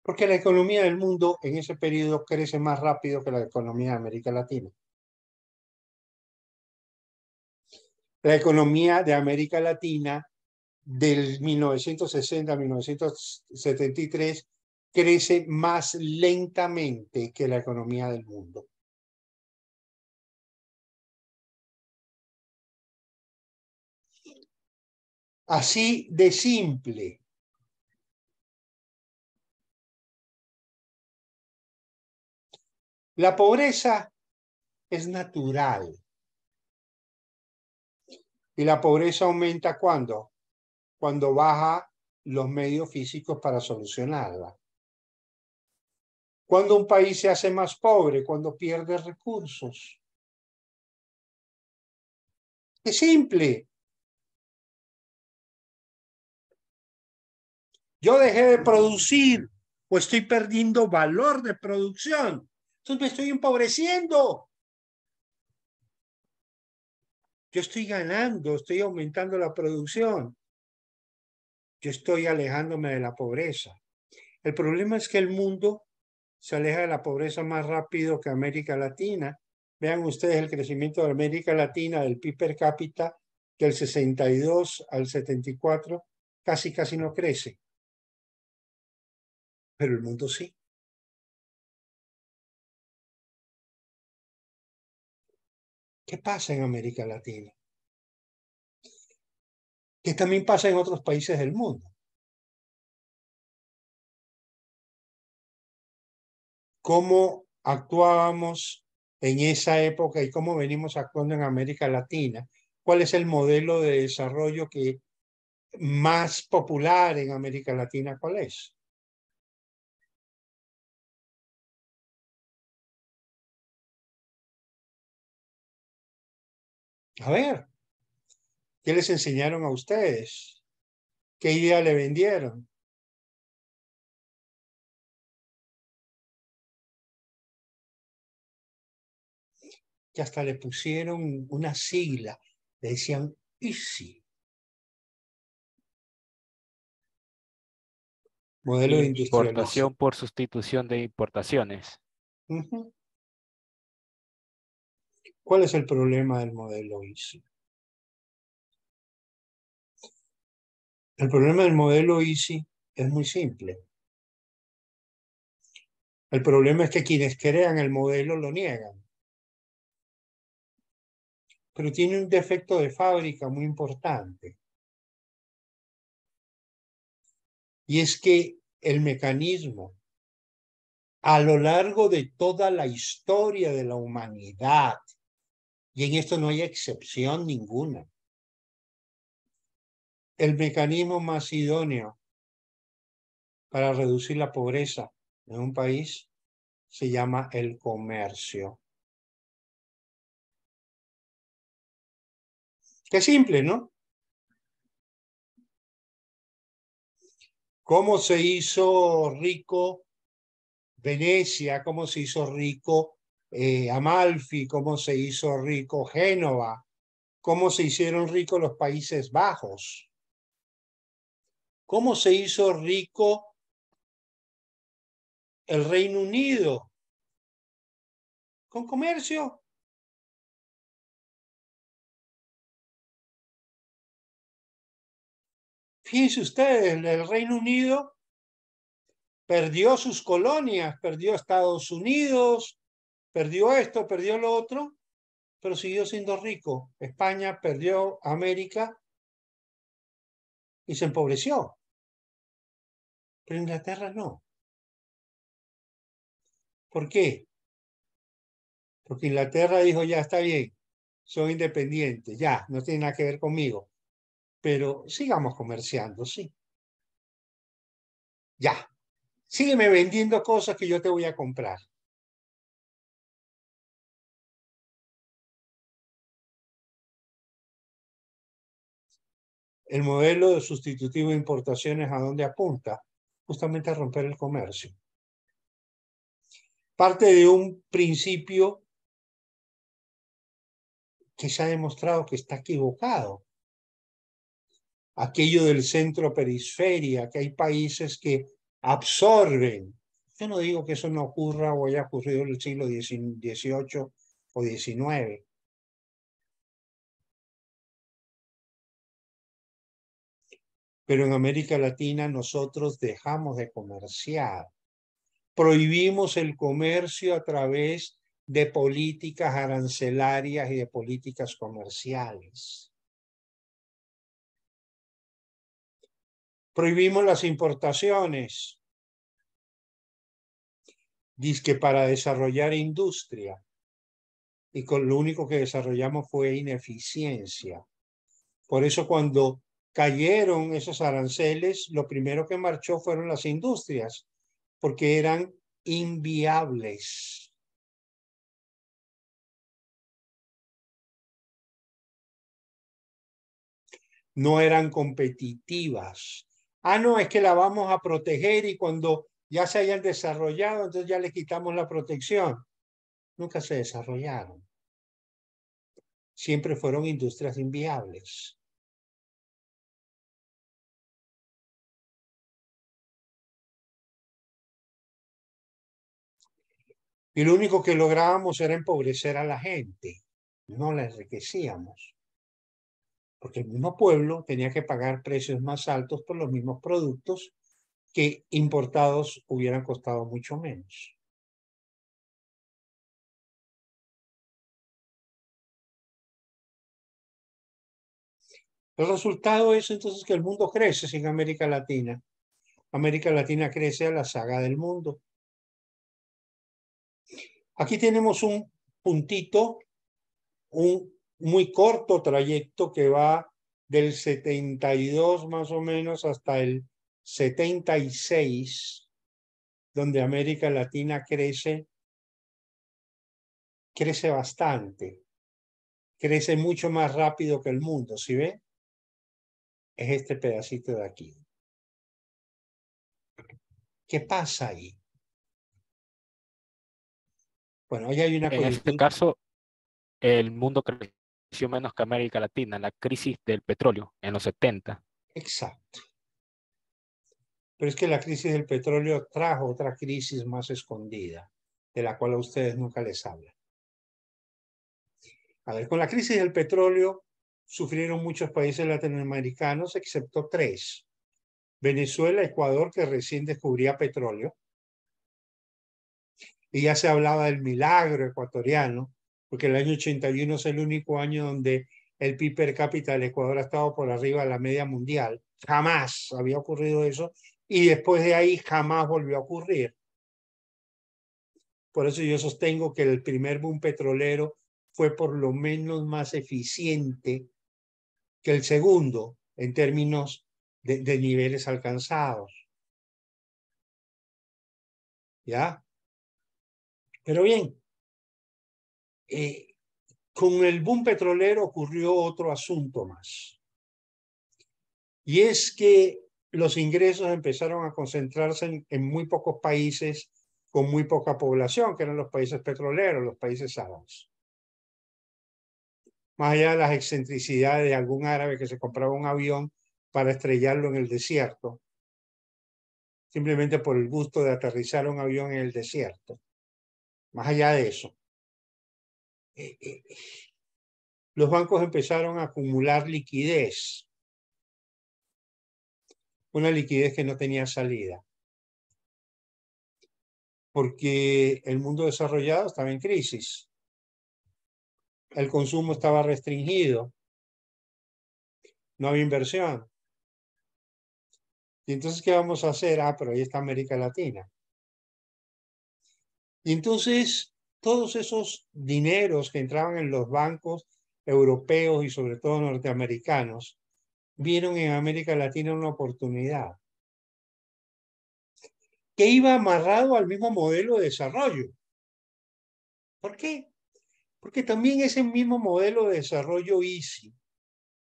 Porque la economía del mundo en ese periodo crece más rápido que la economía de América Latina. La economía de América Latina del 1960 a 1973 crece más lentamente que la economía del mundo. Así de simple. La pobreza es natural. Y la pobreza aumenta ¿cuándo? Cuando baja los medios físicos para solucionarla. Cuando un país se hace más pobre, cuando pierde recursos. Es simple. Yo dejé de producir o estoy perdiendo valor de producción. Entonces me estoy empobreciendo. Yo estoy ganando, estoy aumentando la producción. Yo estoy alejándome de la pobreza. El problema es que el mundo se aleja de la pobreza más rápido que América Latina. Vean ustedes el crecimiento de América Latina, del PIB per cápita, del 62 al 74, casi no crece. Pero el mundo sí. ¿Qué pasa en América Latina? ¿Qué también pasa en otros países del mundo? ¿Cómo actuábamos en esa época y cómo venimos actuando en América Latina? ¿Cuál es el modelo de desarrollo que más popular en América Latina? ¿Cuál es? A ver, ¿qué les enseñaron a ustedes? ¿Qué idea le vendieron? Que hasta le pusieron una sigla, le decían ISI. Modelo de industrialización. Importación por sustitución de importaciones. Uh-huh. ¿Cuál es el problema del modelo ISI? El problema del modelo ISI es muy simple. El problema es que quienes crean el modelo lo niegan. Pero tiene un defecto de fábrica muy importante. Y es que el mecanismo, a lo largo de toda la historia de la humanidad, y en esto no hay excepción ninguna, el mecanismo más idóneo para reducir la pobreza en un país se llama el comercio. Qué simple, ¿no? ¿Cómo se hizo rico Venecia? ¿Cómo se hizo rico Amalfi? ¿Cómo se hizo rico Génova? ¿Cómo se hicieron ricos los Países Bajos? ¿Cómo se hizo rico el Reino Unido? Con comercio. Fíjense ustedes, el Reino Unido perdió sus colonias, perdió Estados Unidos, perdió esto, perdió lo otro, pero siguió siendo rico. España perdió América y se empobreció. Pero Inglaterra no. ¿Por qué? Porque Inglaterra dijo, ya está bien, soy independiente, ya, no tiene nada que ver conmigo. Pero sigamos comerciando, sí. Ya, sígueme vendiendo cosas que yo te voy a comprar. El modelo de sustitutivo de importaciones, ¿a dónde apunta? Justamente a romper el comercio. Parte de un principio que se ha demostrado que está equivocado. Aquello del centro-periferia, que hay países que absorben. Yo no digo que eso no ocurra o haya ocurrido en el siglo XVIII o XIX. Pero en América Latina nosotros dejamos de comerciar. Prohibimos el comercio a través de políticas arancelarias y de políticas comerciales. Prohibimos las importaciones. Dizque para desarrollar industria. Y con lo único que desarrollamos fue ineficiencia. Por eso cuando cayeron esos aranceles, lo primero que marchó fueron las industrias, porque eran inviables. No eran competitivas. Ah, no, es que la vamos a proteger y cuando ya se hayan desarrollado, entonces ya le quitamos la protección. Nunca se desarrollaron. Siempre fueron industrias inviables. Y lo único que lográbamos era empobrecer a la gente. No la enriquecíamos. Porque el mismo pueblo tenía que pagar precios más altos por los mismos productos que importados hubieran costado mucho menos. El resultado es entonces que el mundo crece sin América Latina. América Latina crece a la saga del mundo. Aquí tenemos un puntito, un muy corto trayecto que va del 72 más o menos hasta el 76, donde América Latina crece bastante, crece mucho más rápido que el mundo, ¿sí ve? Es este pedacito de aquí. ¿Qué pasa ahí? Bueno, ahí hay una En este coyuntura. caso, el mundo creció menos que América Latina, la crisis del petróleo en los 70. Exacto. Pero es que la crisis del petróleo trajo otra crisis más escondida, de la cual a ustedes nunca les hablan. A ver, con la crisis del petróleo sufrieron muchos países latinoamericanos, excepto 3. Venezuela, Ecuador, que recién descubría petróleo. Y ya se hablaba del milagro ecuatoriano, porque el año 81 es el único año donde el PIB per cápita del Ecuador ha estado por arriba de la media mundial. Jamás había ocurrido eso. Y después de ahí jamás volvió a ocurrir. Por eso yo sostengo que el primer boom petrolero fue por lo menos más eficiente que el segundo en términos de niveles alcanzados. ¿Ya? Pero bien, con el boom petrolero ocurrió otro asunto más. Y es que los ingresos empezaron a concentrarse en muy pocos países con muy poca población, que eran los países petroleros, los países árabes. Más allá de las excentricidades de algún árabe que se compraba un avión para estrellarlo en el desierto, simplemente por el gusto de aterrizar un avión en el desierto. Más allá de eso, los bancos empezaron a acumular liquidez, una liquidez que no tenía salida, porque el mundo desarrollado estaba en crisis, el consumo estaba restringido, no había inversión. Y entonces, ¿qué vamos a hacer? Ah, pero ahí está América Latina. Y entonces, todos esos dineros que entraban en los bancos europeos y sobre todo norteamericanos, vieron en América Latina una oportunidad que iba amarrado al mismo modelo de desarrollo. ¿Por qué? Porque también ese mismo modelo de desarrollo easy,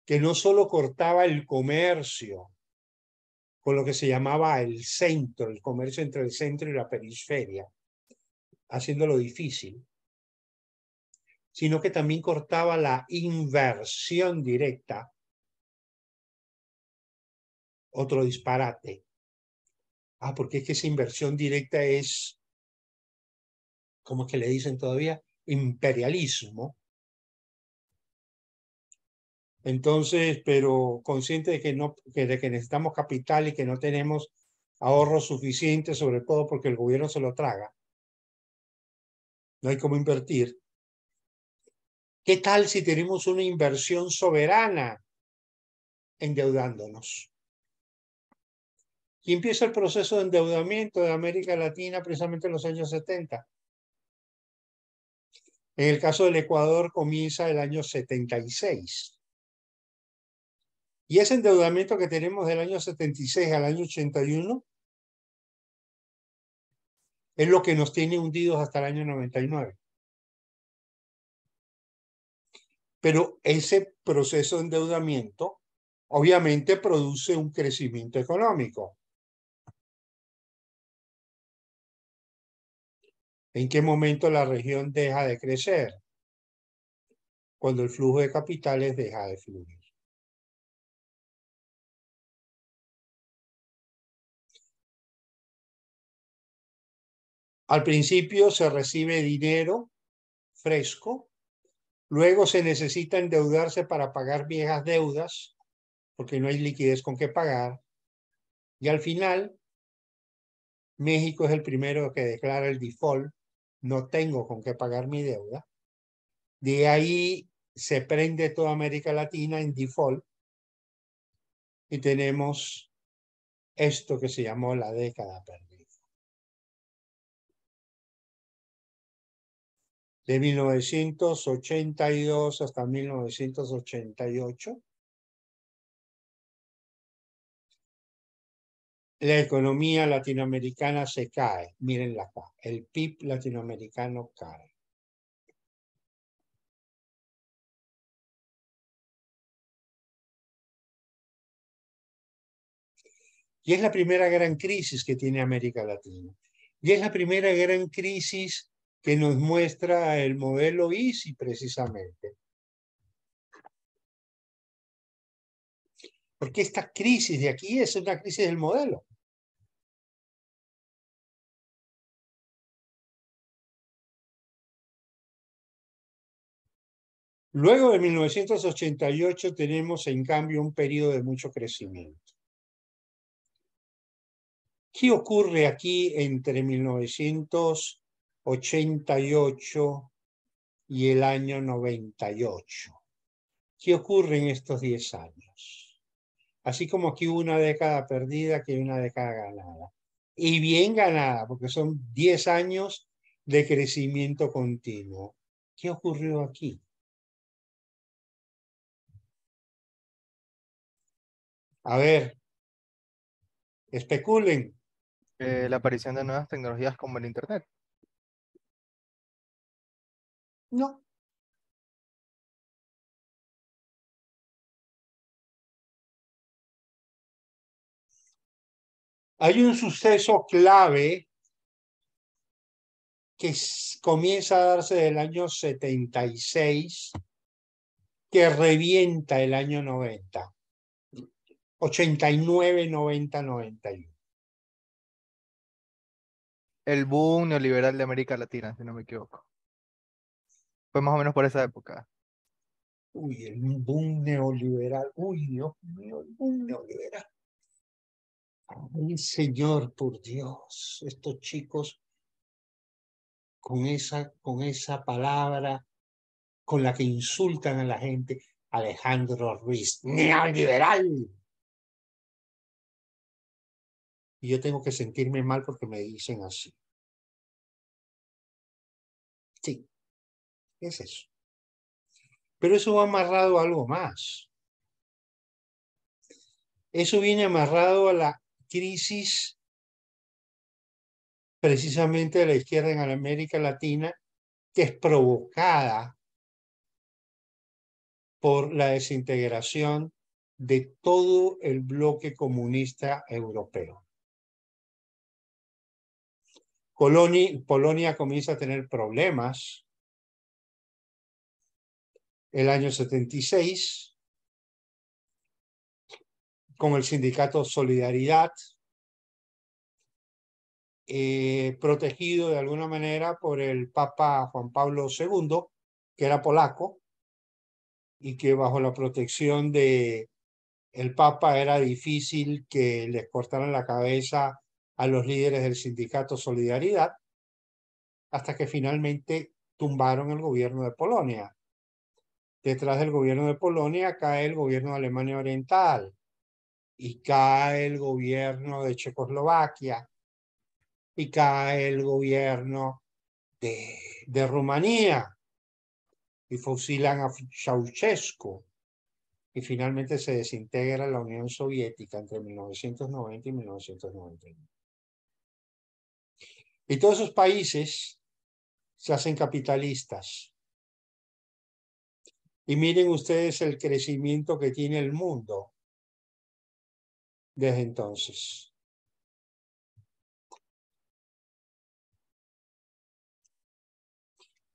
que no solo cortaba el comercio con lo que se llamaba el centro, el comercio entre el centro y la periferia, haciéndolo difícil, sino que también cortaba la inversión directa, otro disparate. Ah, porque es que esa inversión directa es, ¿cómo es que le dicen todavía? Imperialismo. Entonces, pero consciente de que, no, de que necesitamos capital y que no tenemos ahorros suficientes, sobre todo porque el gobierno se lo traga. No hay cómo invertir. ¿Qué tal si tenemos una inversión soberana endeudándonos? Y empieza el proceso de endeudamiento de América Latina precisamente en los años 70. En el caso del Ecuador comienza el año 76. Y ese endeudamiento que tenemos del año 76 al año 81 es lo que nos tiene hundidos hasta el año 99. Pero ese proceso de endeudamiento obviamente produce un crecimiento económico. ¿En qué momento la región deja de crecer? Cuando el flujo de capitales deja de fluir. Al principio se recibe dinero fresco, luego se necesita endeudarse para pagar viejas deudas, porque no hay liquidez con qué pagar, y al final México es el primero que declara el default, no tengo con qué pagar mi deuda. De ahí se prende toda América Latina en default y tenemos esto que se llamó la década perdida. De 1982 hasta 1988, la economía latinoamericana se cae. Mírenla acá, el PIB latinoamericano cae. Y es la primera gran crisis que tiene América Latina. Y es la primera gran crisis que nos muestra el modelo ISI precisamente. Porque esta crisis de aquí es una crisis del modelo. Luego de 1988 tenemos en cambio un periodo de mucho crecimiento. ¿Qué ocurre aquí entre 1988 y el año 98? ¿Qué ocurre en estos 10 años? Así como aquí hubo una década perdida, aquí hay una década ganada. Y bien ganada, porque son 10 años de crecimiento continuo. ¿Qué ocurrió aquí? A ver, especulen. La aparición de nuevas tecnologías como el Internet. No. Hay un suceso clave que comienza a darse del año 76, que revienta el año 90. 89, 90, 91. El boom neoliberal de América Latina, si no me equivoco. Fue más o menos por esa época. Uy, el boom neoliberal. Uy, Dios mío, el boom neoliberal. Ay, Señor, por Dios, estos chicos con esa palabra con la que insultan a la gente, Alejandro Ruiz, neoliberal. Y yo tengo que sentirme mal porque me dicen así. Sí, es eso. Pero eso va amarrado a algo más. Eso viene amarrado a la crisis precisamente de la izquierda en América Latina, que es provocada por la desintegración de todo el bloque comunista europeo. Polonia comienza a tener problemas el año 76 con el sindicato Solidaridad, protegido de alguna manera por el Papa Juan Pablo II, que era polaco, y que bajo la protección de el Papa era difícil que les cortaran la cabeza a los líderes del sindicato Solidaridad, hasta que finalmente tumbaron el gobierno de Polonia. Detrás del gobierno de Polonia cae el gobierno de Alemania Oriental y cae el gobierno de Checoslovaquia, y cae el gobierno de Rumanía, y fusilan a Ceausescu, y finalmente se desintegra la Unión Soviética entre 1990 y 1991. Y todos esos países se hacen capitalistas. Y miren ustedes el crecimiento que tiene el mundo desde entonces.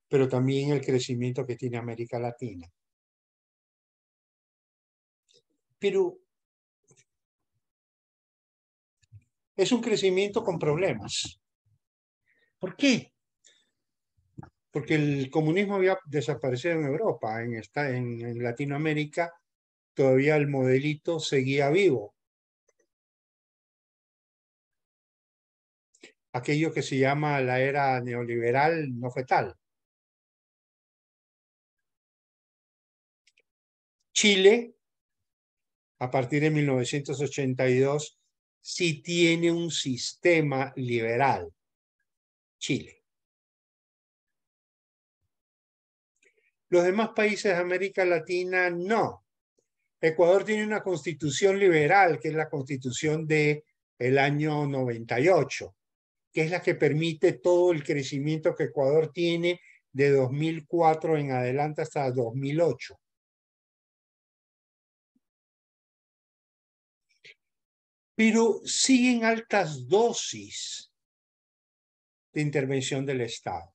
Pero también el crecimiento que tiene América Latina. Pero es un crecimiento con problemas. ¿Por qué? Porque el comunismo había desaparecido en Europa, en Latinoamérica todavía el modelito seguía vivo. Aquello que se llama la era neoliberal no fue tal. Chile, a partir de 1982, sí tiene un sistema liberal. Chile. Los demás países de América Latina no. Ecuador tiene una constitución liberal, que es la constitución del año 98, que es la que permite todo el crecimiento que Ecuador tiene de 2004 en adelante hasta 2008. Pero siguen altas dosis de intervención del Estado.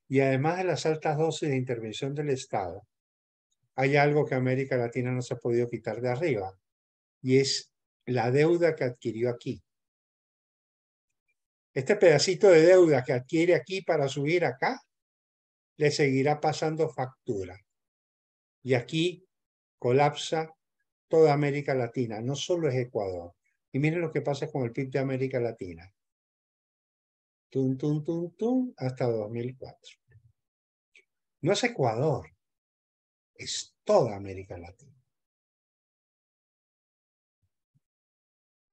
Y además de las altas dosis de intervención del Estado, hay algo que América Latina no se ha podido quitar de arriba, y es la deuda que adquirió aquí. Este pedacito de deuda que adquiere aquí para subir acá, le seguirá pasando factura. Y aquí colapsa toda América Latina, no solo es Ecuador. Y miren lo que pasa con el PIB de América Latina. Tum, tum, tum, tum, hasta 2004. No es Ecuador, es toda América Latina.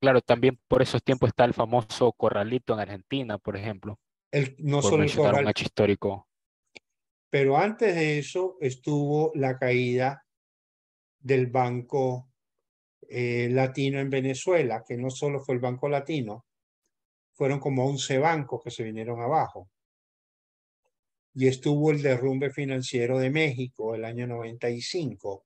Claro, también por esos tiempos está el famoso corralito en Argentina, por ejemplo, No por solo el mencionar un corral, hecho histórico. pero antes de eso estuvo la caída del Banco Latino en Venezuela, que no solo fue el Banco Latino, fueron como 11 bancos que se vinieron abajo. Y estuvo el derrumbe financiero de México el año 95.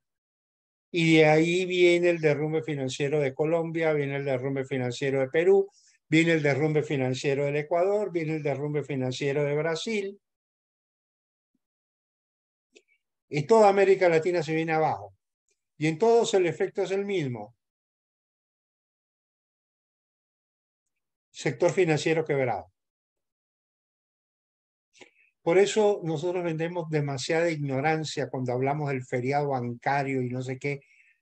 Y de ahí viene el derrumbe financiero de Colombia, viene el derrumbe financiero de Perú, viene el derrumbe financiero del Ecuador, viene el derrumbe financiero de Brasil. Y toda América Latina se viene abajo. Y en todos el efecto es el mismo. Sector financiero quebrado. Por eso nosotros vendemos demasiada ignorancia cuando hablamos del feriado bancario y no sé qué,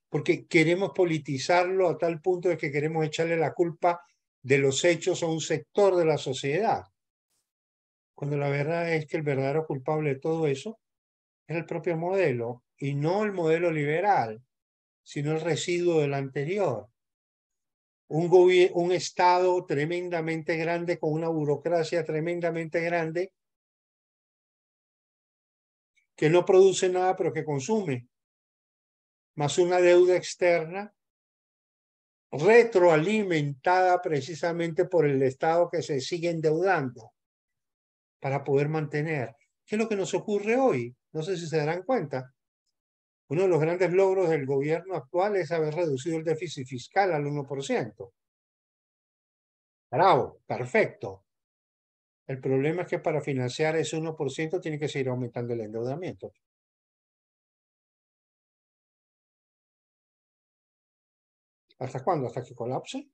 porque queremos politizarlo a tal punto de que queremos echarle la culpa de los hechos a un sector de la sociedad. Cuando la verdad es que el verdadero culpable de todo eso es el propio modelo, y no el modelo liberal, sino el residuo del anterior. Un Estado tremendamente grande, con una burocracia tremendamente grande, que no produce nada pero que consume, más una deuda externa retroalimentada precisamente por el Estado que se sigue endeudando para poder mantener. ¿Qué es lo que nos ocurre hoy? No sé si se darán cuenta. Uno de los grandes logros del gobierno actual es haber reducido el déficit fiscal al 1%. Bravo, perfecto. El problema es que para financiar ese 1% tiene que seguir aumentando el endeudamiento. ¿Hasta cuándo? ¿Hasta que colapse?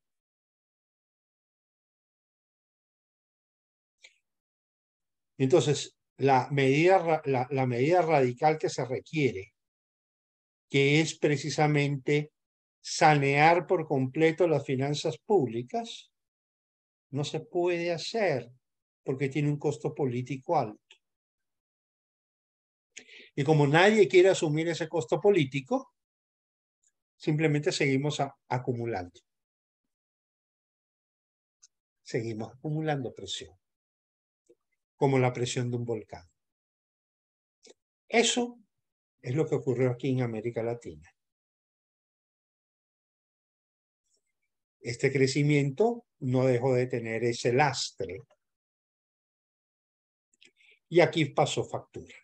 Entonces, la medida radical que se requiere, que es precisamente sanear por completo las finanzas públicas, no se puede hacer porque tiene un costo político alto. Y como nadie quiere asumir ese costo político, Simplemente seguimos acumulando. Seguimos acumulando presión, como la presión de un volcán. Eso es lo que ocurrió aquí en América Latina. Este crecimiento no dejó de tener ese lastre. Y aquí pasó factura.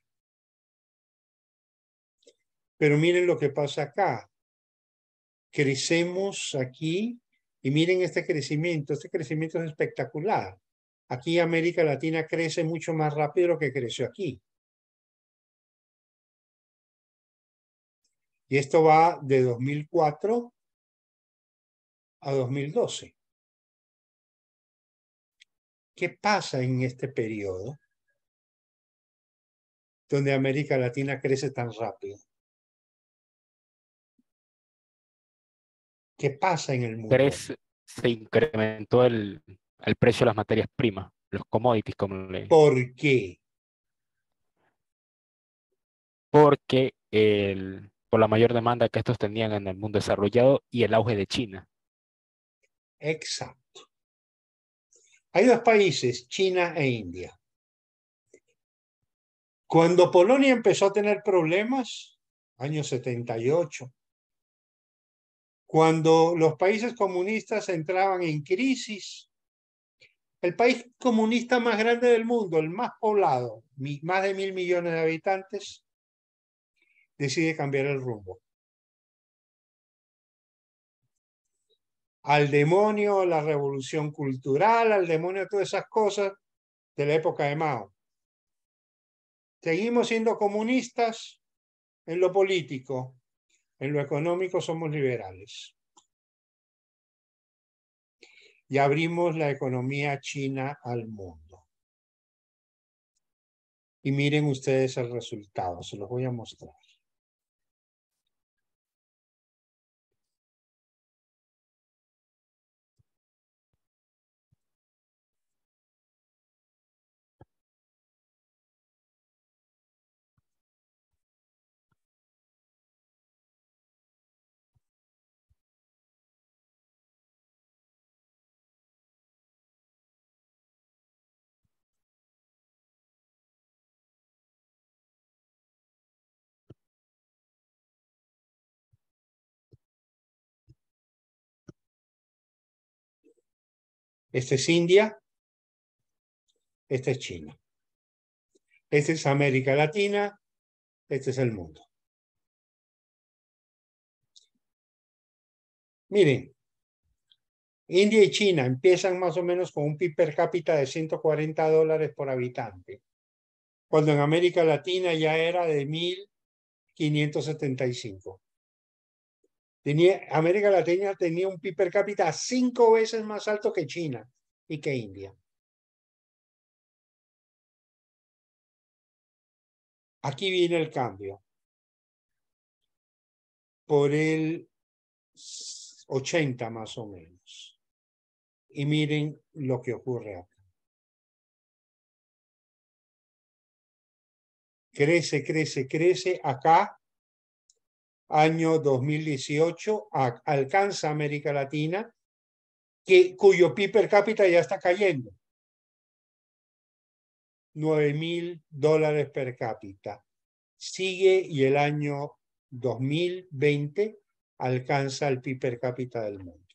Pero miren lo que pasa acá. Crecemos aquí y miren este crecimiento. Este crecimiento es espectacular. Aquí América Latina crece mucho más rápido de lo que creció aquí. Y esto va de 2004 a 2012. ¿Qué pasa en este periodo donde América Latina crece tan rápido? ¿Qué pasa en el mundo? Se incrementó el precio de las materias primas, los commodities, como le... ¿Por qué? Porque por la mayor demanda que estos tenían en el mundo desarrollado y el auge de China. Exacto. Hay dos países, China e India. Cuando Polonia empezó a tener problemas, año 78, cuando los países comunistas entraban en crisis, el país comunista más grande del mundo, el más poblado, más de 1.000 millones de habitantes, decide cambiar el rumbo. Al demonio la revolución cultural, al demonio todas esas cosas de la época de Mao. Seguimos siendo comunistas en lo político, en lo económico somos liberales. Y abrimos la economía china al mundo. Y miren ustedes el resultado, se los voy a mostrar. Este es India, este es China. Este es América Latina, este es el mundo. Miren, India y China empiezan más o menos con un PIB per cápita de $140 por habitante, cuando en América Latina ya era de 1.575. América Latina tenía un PIB per cápita 5 veces más alto que China y que India. Aquí viene el cambio. Por el 80 más o menos. Y miren lo que ocurre acá. Crece, crece, crece. Acá, año 2018, alcanza América Latina, cuyo PIB per cápita ya está cayendo. $9.000 per cápita. Sigue y el año 2020 alcanza el PIB per cápita del mundo.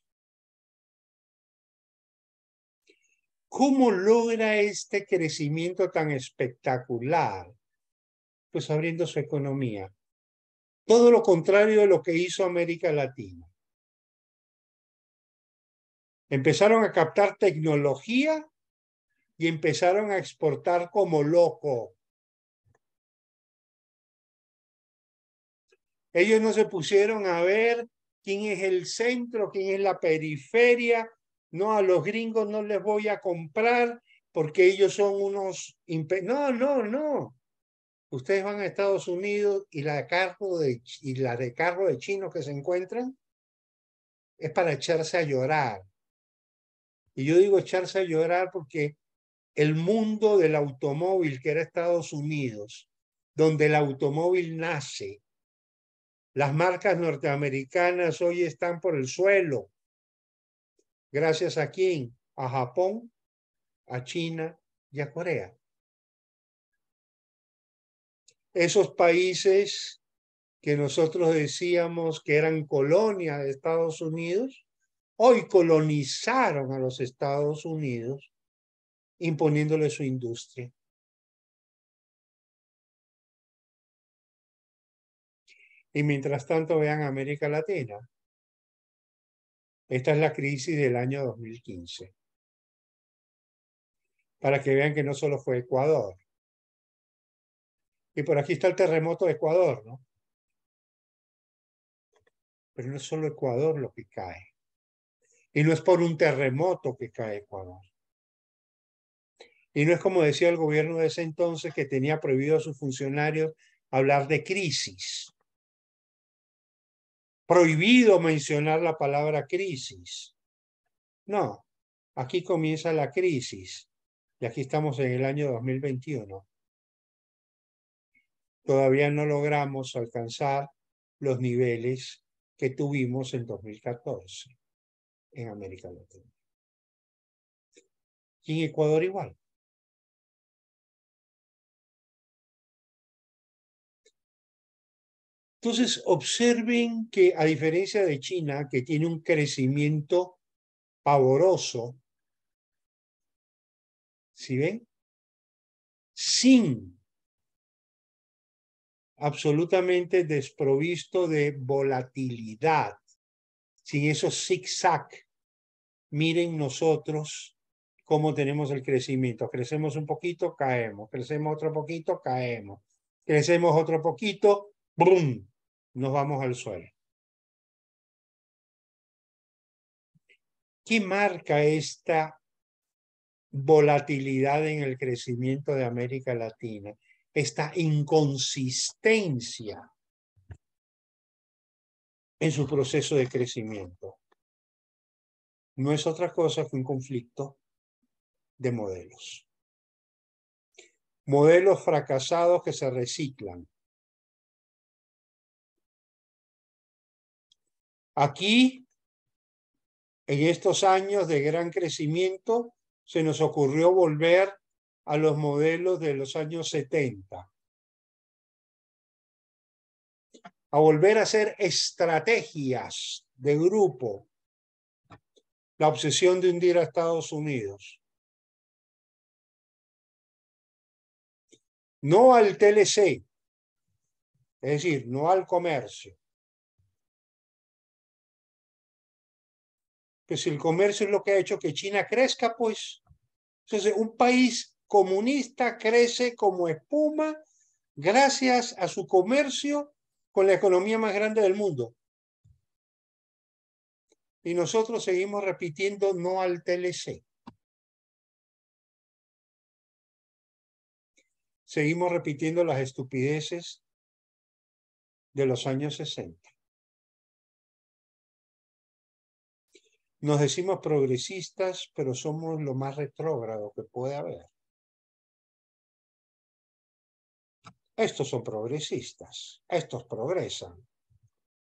¿Cómo logra este crecimiento tan espectacular? Pues abriendo su economía. Todo lo contrario de lo que hizo América Latina. Empezaron a captar tecnología y empezaron a exportar como loco. Ellos no se pusieron a ver quién es el centro, quién es la periferia. No, a los gringos no les voy a comprar porque ellos son unos... No, no, no. Ustedes van a Estados Unidos y la de carro de chinos que se encuentran es para echarse a llorar. Y yo digo echarse a llorar porque el mundo del automóvil, que era Estados Unidos, donde el automóvil nace, Las marcas norteamericanas hoy están por el suelo. ¿Gracias a quién? A Japón, a China y a Corea. Esos países que nosotros decíamos que eran colonia de Estados Unidos, hoy colonizaron a los Estados Unidos imponiéndole su industria. Y mientras tanto vean América Latina. Esta es la crisis del año 2015. Para que vean que no solo fue Ecuador. Y por aquí está el terremoto de Ecuador, ¿no? Pero no es solo Ecuador lo que cae. Y no es por un terremoto que cae Ecuador. Y no es como decía el gobierno de ese entonces que tenía prohibido a sus funcionarios hablar de crisis. Prohibido mencionar la palabra crisis. No, aquí comienza la crisis. Y aquí estamos en el año 2021. Todavía no logramos alcanzar los niveles que tuvimos en 2014 en América Latina. Y en Ecuador igual. Entonces, observen que a diferencia de China, que tiene un crecimiento pavoroso, ¿sí ven? Sin absolutamente desprovisto de volatilidad, sin esos zigzag. Miren nosotros cómo tenemos el crecimiento. Crecemos un poquito, caemos. Crecemos otro poquito, caemos. Crecemos otro poquito, ¡brum! Nos vamos al suelo. ¿Qué marca esta volatilidad en el crecimiento de América Latina? Esta inconsistencia en su proceso de crecimiento. No es otra cosa que un conflicto de modelos. Modelos fracasados que se reciclan. Aquí, en estos años de gran crecimiento, se nos ocurrió volver a los modelos de los años 70. A volver a hacer estrategias de grupo. La obsesión de hundir a Estados Unidos. No al TLC, es decir, no al comercio. Que si el comercio es lo que ha hecho que China crezca, pues. Entonces, un país comunista crece como espuma gracias a su comercio con la economía más grande del mundo. Y nosotros seguimos repitiendo no al TLC. Seguimos repitiendo las estupideces de los años 60. Nos decimos progresistas, pero somos lo más retrógrado que puede haber. Estos son progresistas, estos progresan.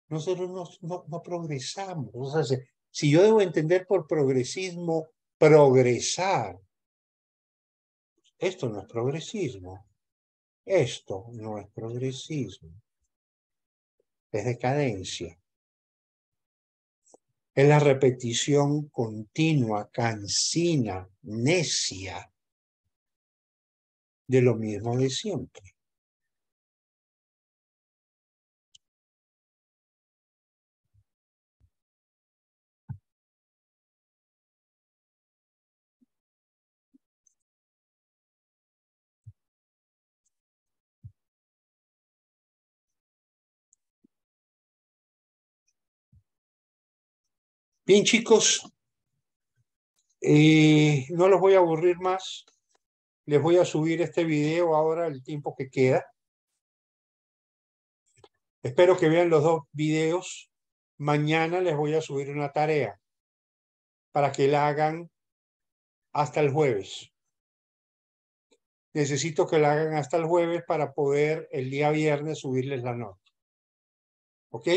Nosotros no progresamos. O sea, si yo debo entender por progresismo, progresar, esto no es progresismo. Esto no es progresismo. Es decadencia. Es la repetición continua, cansina, necia de lo mismo de siempre. Bien, chicos, no los voy a aburrir más. Les voy a subir este video ahora el tiempo que queda. Espero que vean los dos videos. Mañana les voy a subir una tarea para que la hagan hasta el jueves. Necesito que la hagan hasta el jueves para poder el día viernes subirles la nota. ¿Ok?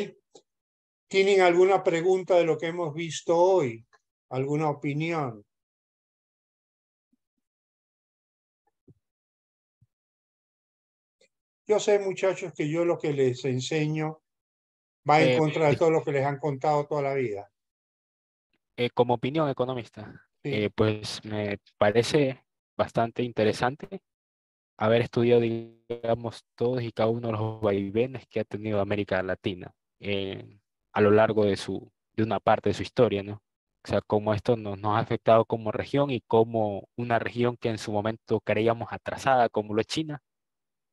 ¿Tienen alguna pregunta de lo que hemos visto hoy? ¿Alguna opinión? Yo sé, muchachos, que yo lo que les enseño va en Eh, contra de todo lo que les han contado toda la vida. Como opinión economista, Sí, pues me parece bastante interesante haber estudiado, digamos, todos y cada uno de los vaivenes que ha tenido América Latina a lo largo de una parte de su historia, ¿no? O sea, cómo esto nos ha afectado como región y cómo una región que en su momento creíamos atrasada, como lo es China,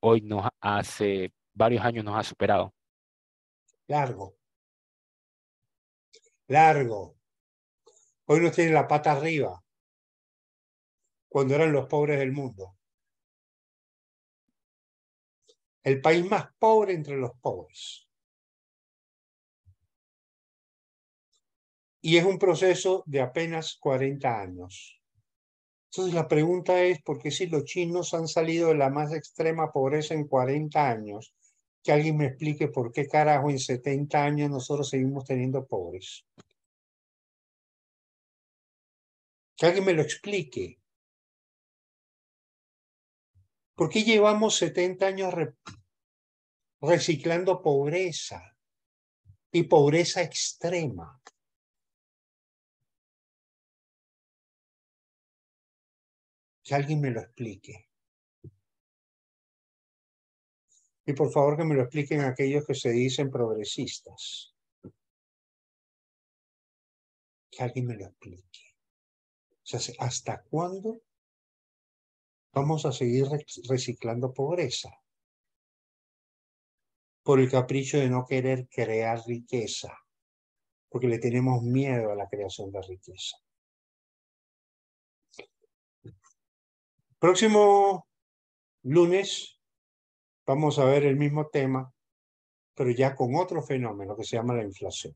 hoy hace varios años nos ha superado. largo, largo. Hoy nos tiene la pata arriba, cuando eran los pobres del mundo. El país más pobre entre los pobres. Y es un proceso de apenas 40 años. Entonces la pregunta es, ¿por qué si los chinos han salido de la más extrema pobreza en 40 años? Que alguien me explique por qué carajo en 70 años nosotros seguimos teniendo pobres. Que alguien me lo explique. ¿Por qué llevamos 70 años reciclando pobreza y pobreza extrema? Que alguien me lo explique. Y por favor que me lo expliquen aquellos que se dicen progresistas. Que alguien me lo explique. O sea, ¿hasta cuándo vamos a seguir reciclando pobreza? Por el capricho de no querer crear riqueza, porque le tenemos miedo a la creación de riqueza. Próximo lunes vamos a ver el mismo tema, pero ya con otro fenómeno que se llama la inflación.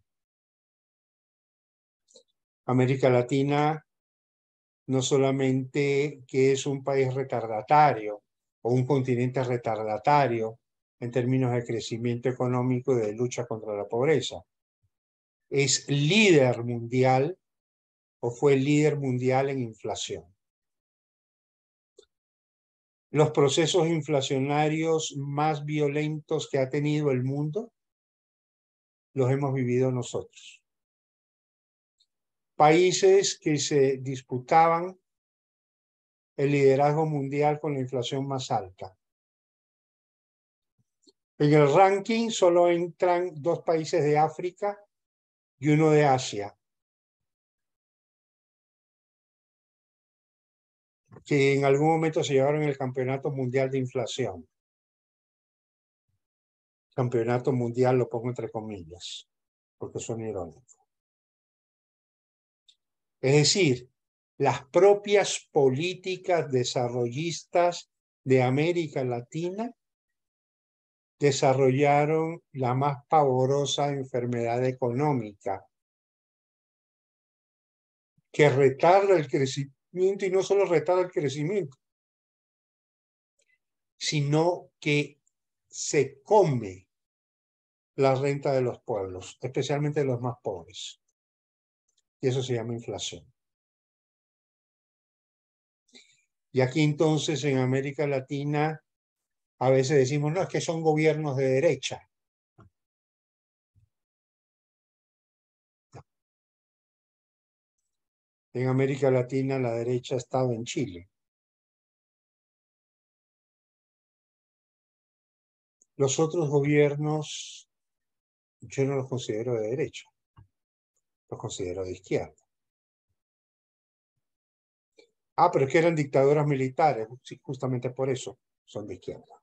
América Latina no solamente que es un país retardatario o un continente retardatario en términos de crecimiento económico y de lucha contra la pobreza, es líder mundial o fue líder mundial en inflación. Los procesos inflacionarios más violentos que ha tenido el mundo los hemos vivido nosotros. Países que se disputaban el liderazgo mundial con la inflación más alta. En el ranking solo entran 2 países de África y uno de Asia, que en algún momento se llevaron el campeonato mundial de inflación. Campeonato mundial lo pongo entre comillas, porque son irónicos. Es decir, las propias políticas desarrollistas de América Latina desarrollaron la más pavorosa enfermedad económica que retarda el crecimiento, y no solo retarda el crecimiento, sino que se come la renta de los pueblos, especialmente de los más pobres. Y eso se llama inflación. Y aquí entonces en América Latina a veces decimos, no, es que son gobiernos de derecha. En América Latina la derecha ha estado en Chile. Los otros gobiernos yo no los considero de derecha, los considero de izquierda. Ah, pero es que eran dictaduras militares, sí, justamente por eso son de izquierda.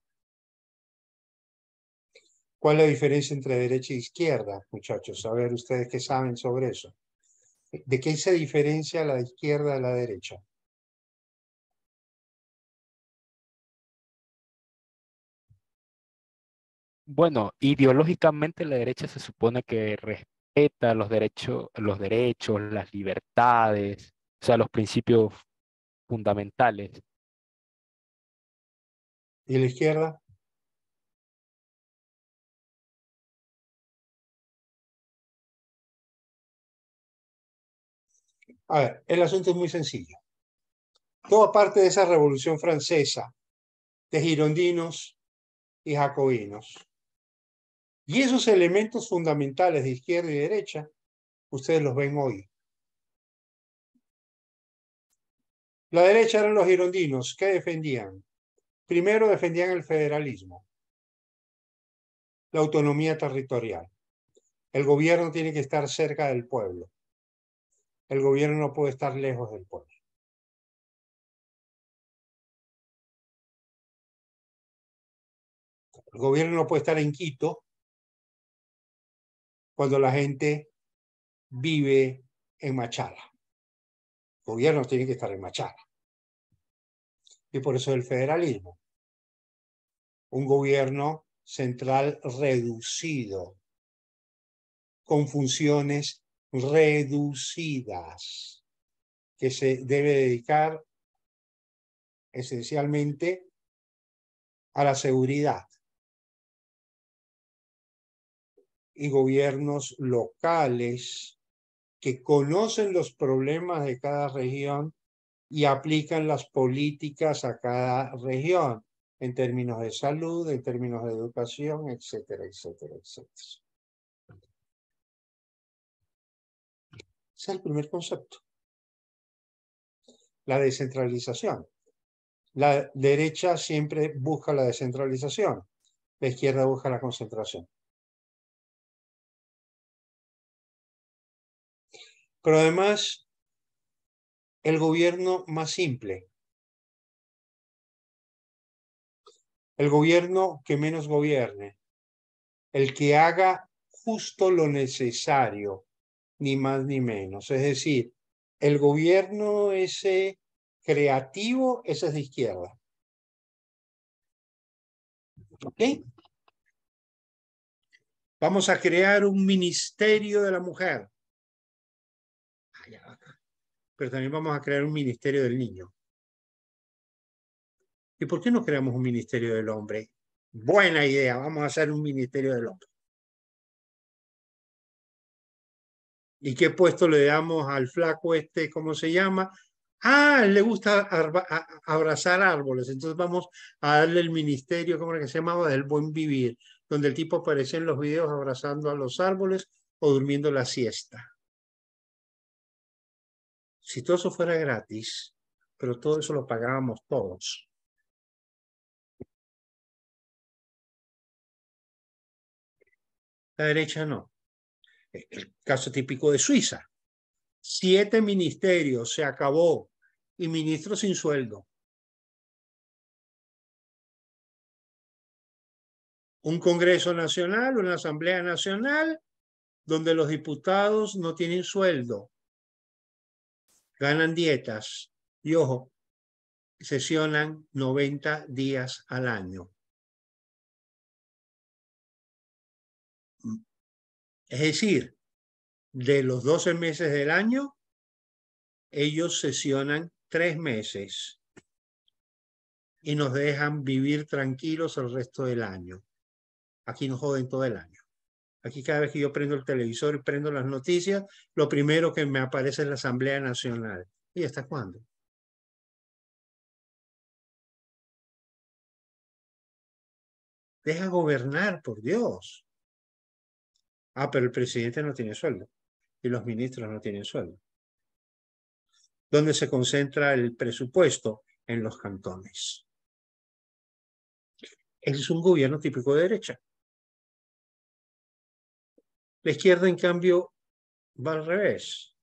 ¿Cuál es la diferencia entre derecha e izquierda, muchachos? A ver, ustedes qué saben sobre eso. ¿De qué se diferencia la izquierda de la derecha? Bueno, ideológicamente la derecha se supone que respeta las libertades, o sea, los principios fundamentales. ¿Y la izquierda? A ver, el asunto es muy sencillo. Toda parte de esa Revolución Francesa, de girondinos y jacobinos, y esos elementos fundamentales de izquierda y derecha, ustedes los ven hoy. La derecha eran los girondinos. ¿Qué defendían? Primero defendían el federalismo, la autonomía territorial. El gobierno tiene que estar cerca del pueblo. El gobierno no puede estar lejos del pueblo. El gobierno no puede estar en Quito cuando la gente vive en Machala. El gobierno tiene que estar en Machala. Y por eso el federalismo. Un gobierno central reducido, con funciones reducidas, que se debe dedicar esencialmente a la seguridad, y gobiernos locales que conocen los problemas de cada región y aplican las políticas a cada región en términos de salud, en términos de educación, etcétera, etcétera, etcétera. Ese es el primer concepto. La descentralización. La derecha siempre busca la descentralización, la izquierda busca la concentración. Pero además, el gobierno más simple, el gobierno que menos gobierne, el que haga justo lo necesario, ni más ni menos. Es decir, el gobierno ese creativo, ese es de izquierda. ¿Ok? Vamos a crear un ministerio de la mujer. Pero también vamos a crear un ministerio del niño. ¿Y por qué no creamos un ministerio del hombre? Buena idea, vamos a hacer un ministerio del hombre. ¿Y qué puesto le damos al flaco este, cómo se llama? Ah, le gusta abrazar árboles, entonces vamos a darle el ministerio, ¿cómo era que se llamaba? Del buen vivir, donde el tipo aparecía en los videos abrazando a los árboles o durmiendo la siesta. Si todo eso fuera gratis, pero todo eso lo pagábamos todos. La derecha no. El caso típico de Suiza. 7 ministerios, se acabó, y ministros sin sueldo. Un Congreso Nacional, una Asamblea Nacional, donde los diputados no tienen sueldo, ganan dietas y, ojo, sesionan 90 días al año. Es decir, de los 12 meses del año, ellos sesionan 3 meses y nos dejan vivir tranquilos el resto del año. Aquí nos joden todo el año. Aquí cada vez que yo prendo el televisor y prendo las noticias, lo primero que me aparece es la Asamblea Nacional. ¿Y hasta cuándo? Deja gobernar, por Dios. Ah, pero el presidente no tiene sueldo y los ministros no tienen sueldo. ¿Dónde se concentra el presupuesto? En los cantones. Es un gobierno típico de derecha. La izquierda, en cambio, va al revés.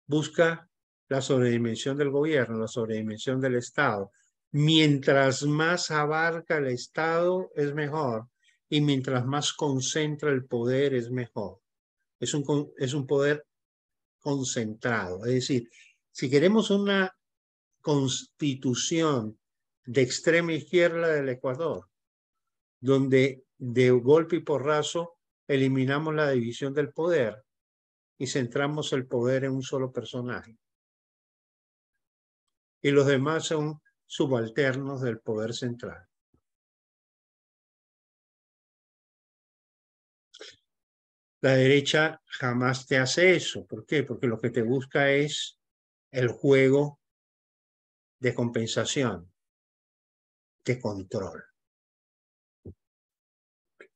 Busca la sobredimensión del gobierno, la sobredimensión del Estado. Mientras más abarca el Estado, es mejor. Y mientras más concentra el poder, es mejor. Es un poder concentrado. Es decir, si queremos una constitución de extrema izquierda del Ecuador, donde de golpe y porrazo eliminamos la división del poder y centramos el poder en un solo personaje, y los demás son subalternos del poder central. La derecha jamás te hace eso. ¿Por qué? Porque lo que te busca es el juego de compensación, de control.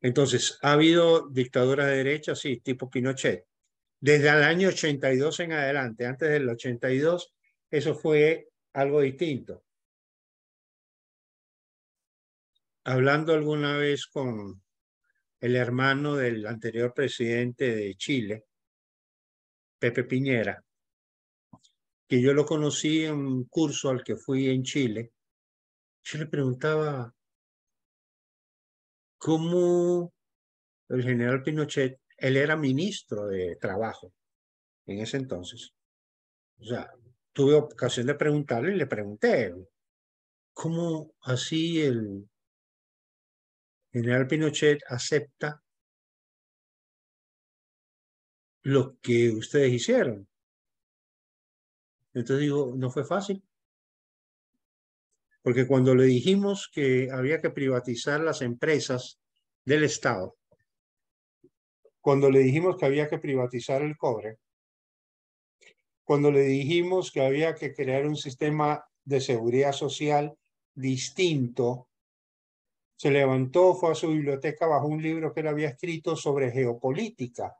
Entonces, ¿ha habido dictaduras de derecha? Sí, tipo Pinochet. Desde el año 82 en adelante, antes del 82, eso fue algo distinto. Hablando alguna vez con el hermano del anterior presidente de Chile, Pepe Piñera, que yo lo conocí en un curso al que fui en Chile, yo le preguntaba cómo el general Pinochet, él era ministro de Trabajo en ese entonces. O sea, tuve ocasión de preguntarle y le pregunté, ¿cómo así el general Pinochet acepta lo que ustedes hicieron? Entonces digo, no fue fácil, porque cuando le dijimos que había que privatizar las empresas del Estado, cuando le dijimos que había que privatizar el cobre, cuando le dijimos que había que crear un sistema de seguridad social distinto, se levantó, fue a su biblioteca, bajó un libro que él había escrito sobre geopolítica.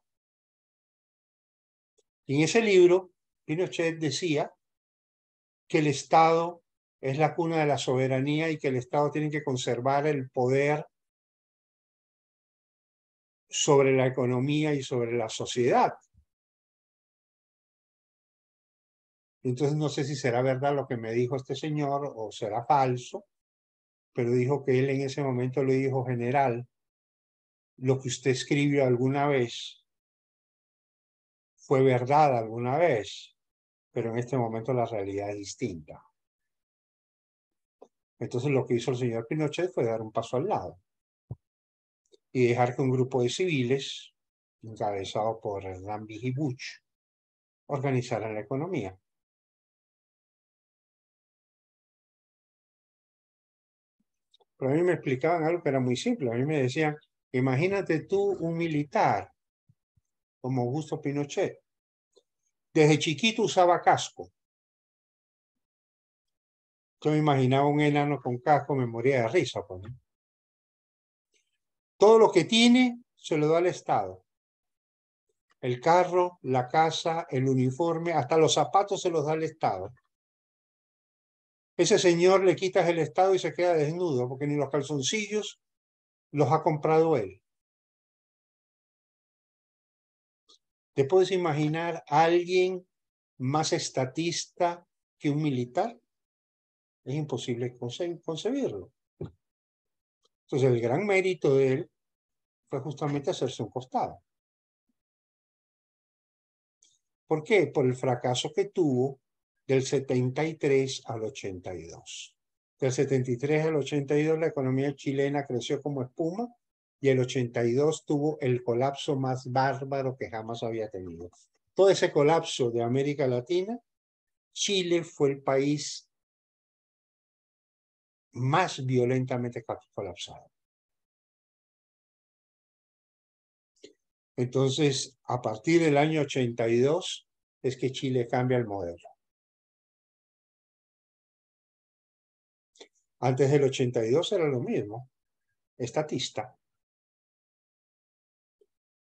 Y en ese libro, Pinochet decía que el Estado es la cuna de la soberanía y que el Estado tiene que conservar el poder sobre la economía y sobre la sociedad. Entonces no sé si será verdad lo que me dijo este señor o será falso, pero dijo que él en ese momento le dijo, general, lo que usted escribió alguna vez fue verdad alguna vez, pero en este momento la realidad es distinta. Entonces lo que hizo el señor Pinochet fue dar un paso al lado y dejar que un grupo de civiles, encabezado por Hernán Buch, organizaran la economía. Pero a mí me explicaban algo que era muy simple. A mí me decían, imagínate tú un militar como Augusto Pinochet. Desde chiquito usaba casco. Yo me imaginaba un enano con casco, me moría de risa. Pues, ¿no? Todo lo que tiene se lo da al Estado. El carro, la casa, el uniforme, hasta los zapatos se los da al Estado. Ese señor le quitas el Estado y se queda desnudo, porque ni los calzoncillos los ha comprado él. ¿Te puedes imaginar a alguien más estatista que un militar? Es imposible concebirlo. Entonces el gran mérito de él fue justamente hacerse un costado. ¿Por qué? Por el fracaso que tuvo del 73 al 82. Del 73 al 82 la economía chilena creció como espuma y el 82 tuvo el colapso más bárbaro que jamás había tenido. Todo ese colapso de América Latina, Chile fue el país más violentamente colapsado. Entonces, a partir del año 82 es que Chile cambia el modelo. Antes del 82 era lo mismo, estatista.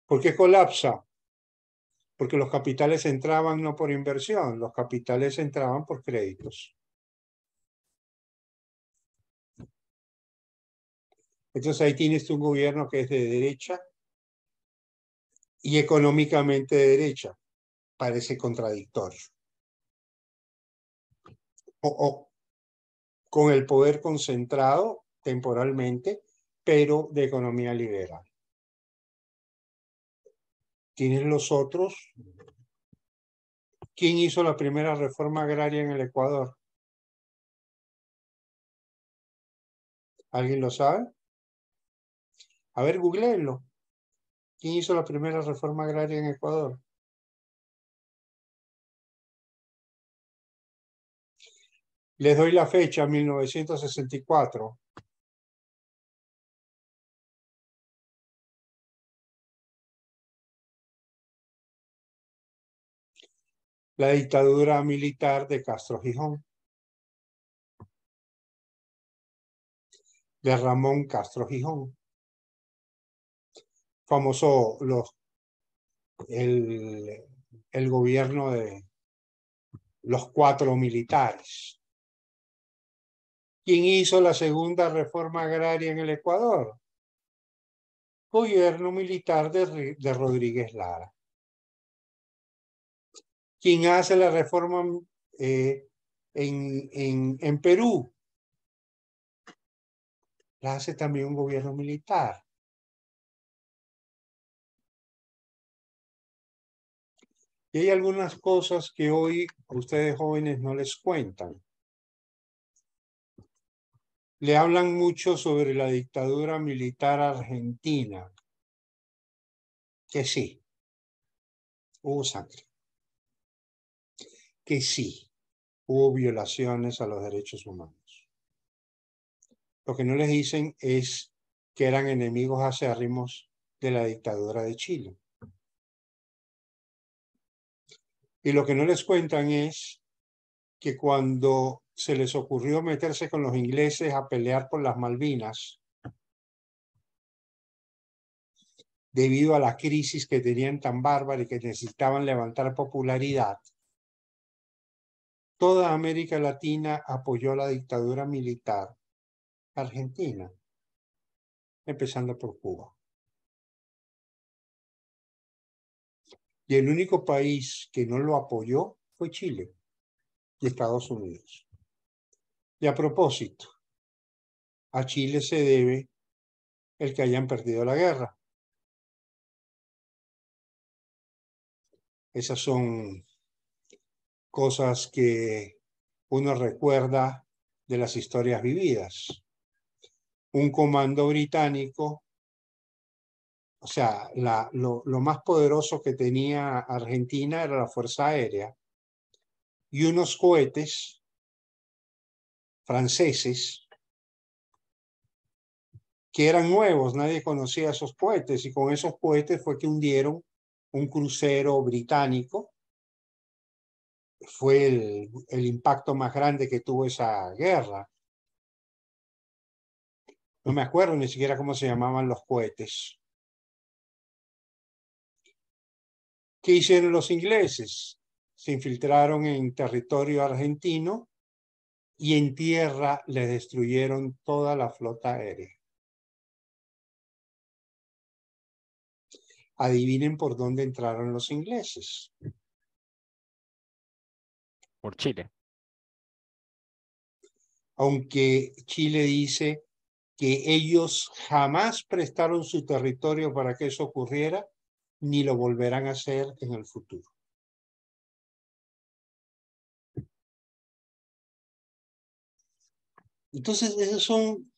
¿Por qué colapsa? Porque los capitales entraban no por inversión, los capitales entraban por créditos. Entonces ahí tienes un gobierno que es de derecha y económicamente de derecha. Parece contradictorio. O con el poder concentrado temporalmente, pero de economía liberal. Tienes los otros. ¿Quién hizo la primera reforma agraria en el Ecuador? ¿Alguien lo sabe? A ver, googleenlo. ¿Quién hizo la primera reforma agraria en Ecuador? Les doy la fecha, 1964. La dictadura militar de Castro Gijón, de Ramón Castro Gijón. Famoso el gobierno de los 4 militares. ¿Quién hizo la segunda reforma agraria en el Ecuador? Gobierno militar de Rodríguez Lara. ¿Quién hace la reforma en Perú? La hace también un gobierno militar. Y hay algunas cosas que hoy a ustedes jóvenes no les cuentan. Le hablan mucho sobre la dictadura militar argentina, que sí, hubo sangre, que sí, hubo violaciones a los derechos humanos. Lo que no les dicen es que eran enemigos acérrimos de la dictadura de Chile. Y lo que no les cuentan es que cuando se les ocurrió meterse con los ingleses a pelear por las Malvinas, debido a la crisis que tenían tan bárbara y que necesitaban levantar popularidad, toda América Latina apoyó la dictadura militar argentina, empezando por Cuba. Y el único país que no lo apoyó fue Chile y Estados Unidos. Y a propósito, a Chile se debe el que hayan perdido la guerra. Esas son cosas que uno recuerda de las historias vividas. Un comando británico, o sea, lo más poderoso que tenía Argentina era la Fuerza Aérea, y unos cohetes franceses que eran nuevos, nadie conocía esos cohetes, y con esos cohetes fue que hundieron un crucero británico. Fue el impacto más grande que tuvo esa guerra. No me acuerdo ni siquiera cómo se llamaban los cohetes. ¿Qué hicieron los ingleses? Se infiltraron en territorio argentino y en tierra les destruyeron toda la flota aérea. Adivinen por dónde entraron los ingleses. Por Chile. Aunque Chile dice que ellos jamás prestaron su territorio para que eso ocurriera, ni lo volverán a hacer en el futuro. Entonces, esas son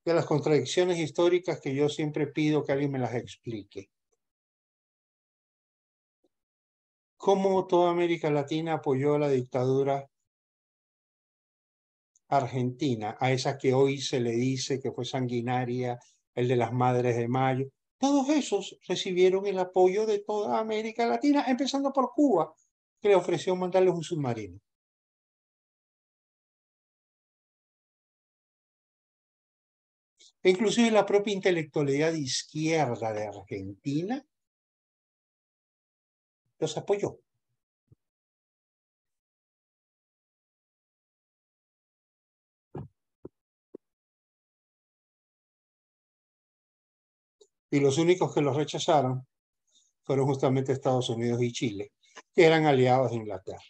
de las contradicciones históricas que yo siempre pido que alguien me las explique. ¿Cómo toda América Latina apoyó la dictadura argentina, a esa que hoy se le dice que fue sanguinaria, el de las Madres de Mayo? Todos esos recibieron el apoyo de toda América Latina, empezando por Cuba, que le ofreció mandarles un submarino. E inclusive la propia intelectualidad de izquierda de Argentina los apoyó. Y los únicos que los rechazaron fueron justamente Estados Unidos y Chile, que eran aliados de Inglaterra.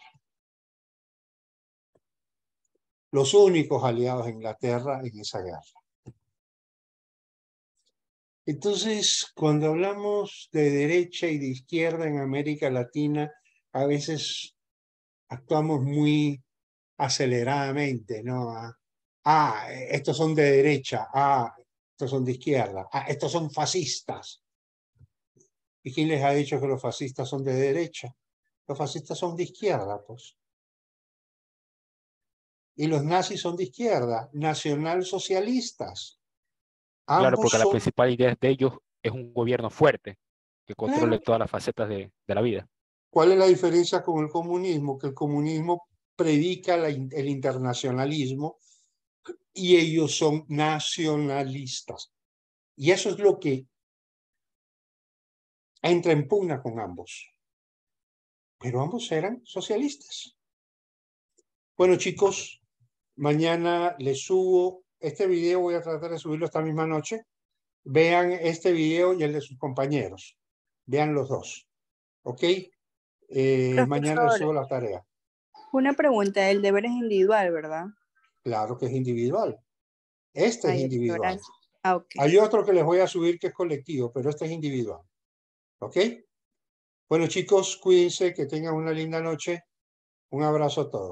Los únicos aliados de Inglaterra en esa guerra. Entonces, cuando hablamos de derecha y de izquierda en América Latina, a veces actuamos muy aceleradamente, ¿no? Estos son de derecha, estos son de izquierda, estos son fascistas. ¿Y quién les ha dicho que los fascistas son de derecha? Los fascistas son de izquierda, pues. Y los nazis son de izquierda, nacionalsocialistas. Claro, Ambos porque la son, principal idea de ellos es un gobierno fuerte que controle claro, todas las facetas de la vida. ¿Cuál es la diferencia con el comunismo? Que el comunismo predica el internacionalismo y ellos son nacionalistas. Y eso es lo que entra en pugna con ambos. Pero ambos eran socialistas. Bueno, chicos, mañana les subo este video, voy a tratar de subirlo esta misma noche. Vean este video y el de sus compañeros. Vean los dos. ¿Ok? Mañana les subo la tarea. Una pregunta, el deber es individual, ¿verdad? Claro que es individual. Este es individual. Ok. Hay otro que les voy a subir que es colectivo, pero este es individual. ¿Ok? Bueno, chicos, cuídense, que tengan una linda noche. Un abrazo a todos.